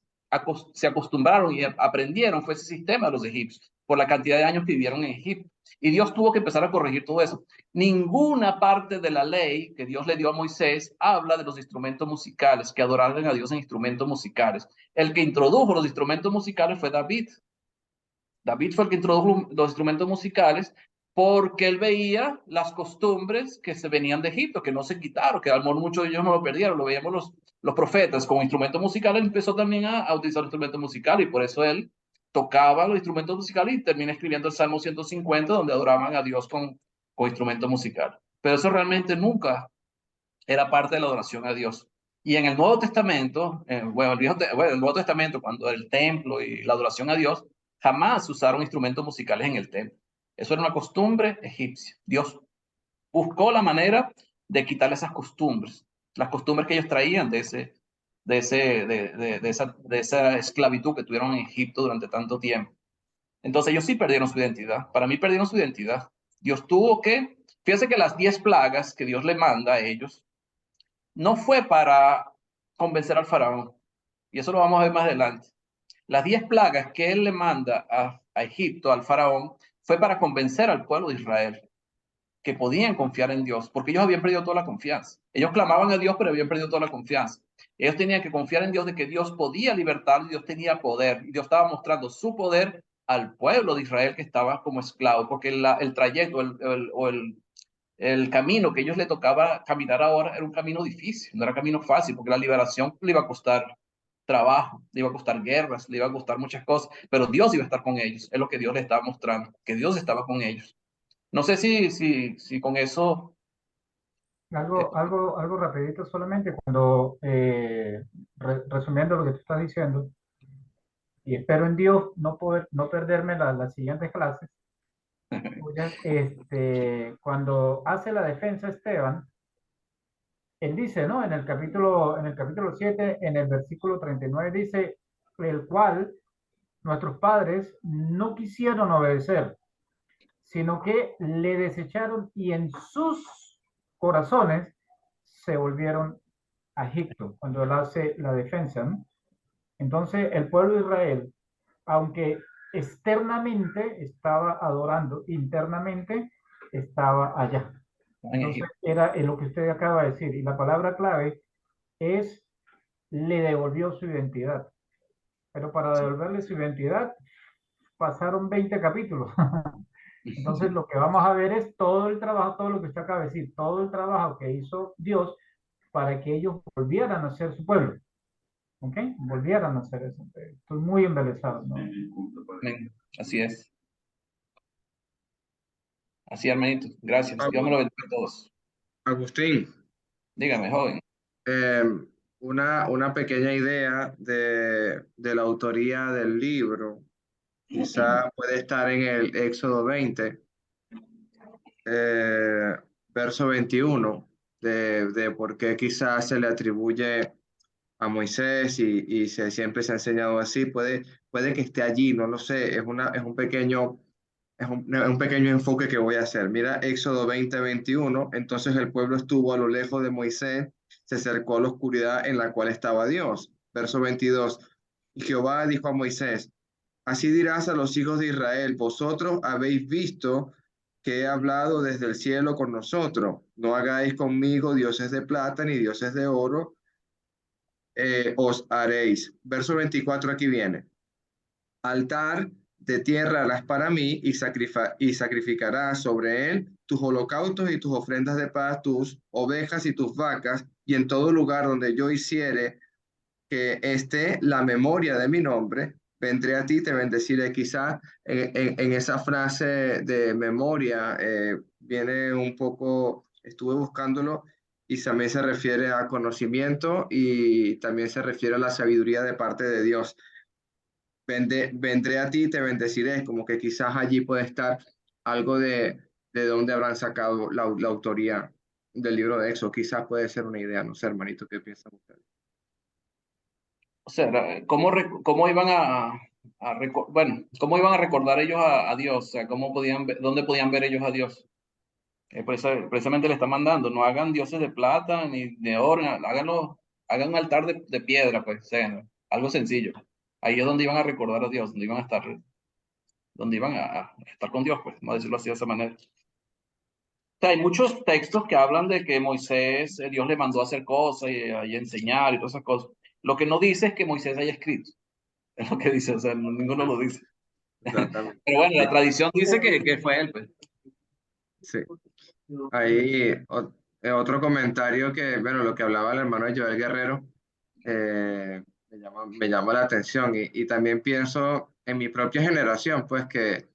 se acostumbraron y aprendieron, fue ese sistema de los egipcios, por la cantidad de años que vivieron en Egipto. Y Dios tuvo que empezar a corregir todo eso. Ninguna parte de la ley que Dios le dio a Moisés habla de los instrumentos musicales, que adoraran a Dios en instrumentos musicales. El que introdujo los instrumentos musicales fue David. David fue el que introdujo los instrumentos musicales porque él veía las costumbres que se venían de Egipto, que no se quitaron, que al menos muchos de ellos no lo perdieron. Lo veíamos los profetas con instrumentos musicales, empezó también a utilizar instrumentos musicales, y por eso él tocaba los instrumentos musicales y termina escribiendo el Salmo 150, donde adoraban a Dios con instrumentos musicales. Pero eso realmente nunca era parte de la adoración a Dios. Y en el Nuevo Testamento, el Nuevo Testamento, cuando el templo y la adoración a Dios, jamás usaron instrumentos musicales en el templo. Eso era una costumbre egipcia. Dios buscó la manera de quitarle esas costumbres, las costumbres que ellos traían de esa esclavitud que tuvieron en Egipto durante tanto tiempo. Entonces ellos sí perdieron su identidad. Para mí perdieron su identidad. Dios tuvo que, fíjense que las 10 plagas que Dios le manda a ellos, no fue para convencer al faraón, y eso lo vamos a ver más adelante. Las 10 plagas que él le manda a Egipto, al faraón, fue para convencer al pueblo de Israel que podían confiar en Dios, porque ellos habían perdido toda la confianza. Ellos clamaban a Dios, pero habían perdido toda la confianza. Ellos tenían que confiar en Dios, de que Dios podía libertar, Dios tenía poder, y Dios estaba mostrando su poder al pueblo de Israel que estaba como esclavo, porque el trayecto el camino que ellos le tocaba caminar ahora era un camino difícil, no era un camino fácil, porque la liberación le iba a costar trabajo, le iba a costar guerras, le iba a costar muchas cosas, pero Dios iba a estar con ellos, es lo que Dios le estaba mostrando, que Dios estaba con ellos. No sé si con eso... Algo rapidito solamente, cuando, resumiendo lo que tú estás diciendo, y espero en Dios no perderme las siguientes clases, cuando hace la defensa Esteban, él dice, ¿no? En el capítulo 7, en el versículo 39, dice, el cual nuestros padres no quisieron obedecer, sino que le desecharon y en sus corazones se volvieron a Egipto, cuando él hace la defensa, ¿no? Entonces, el pueblo de Israel, aunque externamente estaba adorando, internamente estaba allá. Entonces, era lo que usted acaba de decir. Y la palabra clave es, le devolvió su identidad. Pero para devolverle su identidad, pasaron 20 capítulos. Entonces, lo que vamos a ver es todo el trabajo, todo lo que usted acaba de decir, todo el trabajo que hizo Dios para que ellos volvieran a ser su pueblo. ¿Ok? Volvieran a hacer eso. Estoy muy embelesado, ¿no? Así es. Así, hermanito. Gracias. Dios me lo bendiga a todos. Agustín, Dígame, joven. una pequeña idea de la autoría del libro, quizá puede estar en el Éxodo 20, verso 21, de por qué quizás se le atribuye a Moisés y siempre se ha enseñado así, puede que esté allí, no lo sé, es un pequeño enfoque que voy a hacer. Mira, Éxodo 20, 21, entonces el pueblo estuvo a lo lejos de Moisés, se acercó a la oscuridad en la cual estaba Dios. Verso 22, y Jehová dijo a Moisés, así dirás a los hijos de Israel, vosotros habéis visto que he hablado desde el cielo con nosotros, no hagáis conmigo dioses de plata ni dioses de oro, os haréis. Verso 24 aquí viene. Altar de tierra harás para mí y sacrificarás sobre él tus holocaustos y tus ofrendas de paz, tus ovejas y tus vacas, y en todo lugar donde yo hiciere que esté la memoria de mi nombre, vendré a ti, te bendeciré. Quizá en esa frase de memoria viene un poco, estuve buscándolo, y también se refiere a conocimiento y también se refiere a la sabiduría de parte de Dios. Vendré a ti, te bendeciré, como que quizás allí puede estar algo de dónde habrán sacado la autoría del libro de Éxodo. Quizás puede ser una idea, no sé, hermanito, ¿qué piensan ustedes? O sea, ¿cómo iban bueno, cómo iban a recordar ellos a Dios? O sea, ¿dónde podían ver ellos a Dios? Precisamente le está mandando, no hagan dioses de plata ni de oro, hagan un altar de piedra, pues, o sea, algo sencillo. Ahí es donde iban a recordar a Dios, donde iban a estar con Dios, pues, vamos a decirlo así de esa manera. O sea, hay muchos textos que hablan de que Moisés, Dios le mandó a hacer cosas y enseñar y todas esas cosas. Lo que no dice es que Moisés haya escrito, es lo que dice, o sea, ninguno lo dice. Exactamente. Pero bueno, la tradición dice que fue él, pues. Sí. Ahí otro comentario que, bueno, lo que hablaba el hermano de Joel Guerrero, me llama la atención y también pienso en mi propia generación, pues que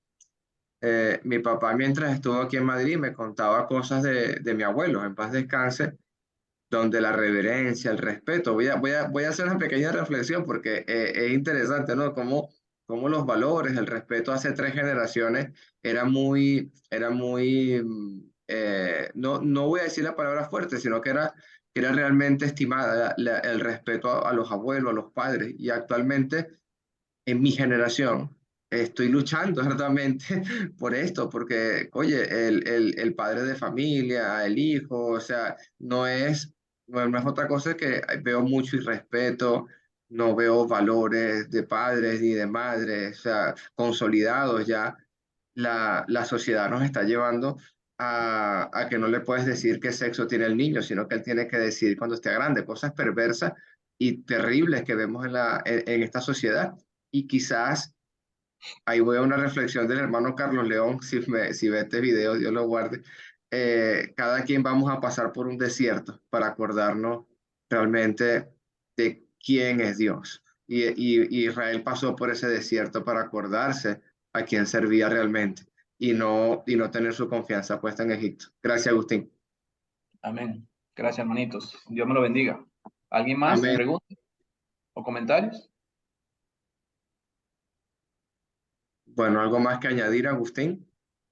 mi papá mientras estuvo aquí en Madrid me contaba cosas de mi abuelo, en paz descanse, donde la reverencia, el respeto, voy a hacer una pequeña reflexión porque es interesante, ¿no? Cómo los valores, el respeto hace 3 generaciones no voy a decir la palabra fuerte, sino que era realmente estimada el respeto a los abuelos, a los padres. Y actualmente, en mi generación, estoy luchando arduamente por esto, porque, oye, el padre de familia, el hijo, o sea, no es otra cosa que veo mucho irrespeto, no veo valores de padres ni de madres, o sea, consolidados ya. La sociedad nos está llevando a que no le puedes decir qué sexo tiene el niño, sino que él tiene que decir cuando esté grande, cosas perversas y terribles que vemos en esta sociedad. Y quizás ahí voy a una reflexión del hermano Carlos León, si ve este video, Dios lo guarde. Cada quien vamos a pasar por un desierto para acordarnos realmente de quién es Dios. Y Israel pasó por ese desierto para acordarse a quién servía realmente. y no tener su confianza puesta en Egipto. Gracias, Agustín. Amén. Gracias, hermanitos. Dios me lo bendiga. ¿Alguien más? Amén. ¿Preguntas o comentarios? Bueno, ¿algo más que añadir, Agustín?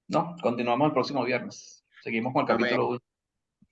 No, continuamos el próximo viernes. Seguimos con el Amén. capítulo 1.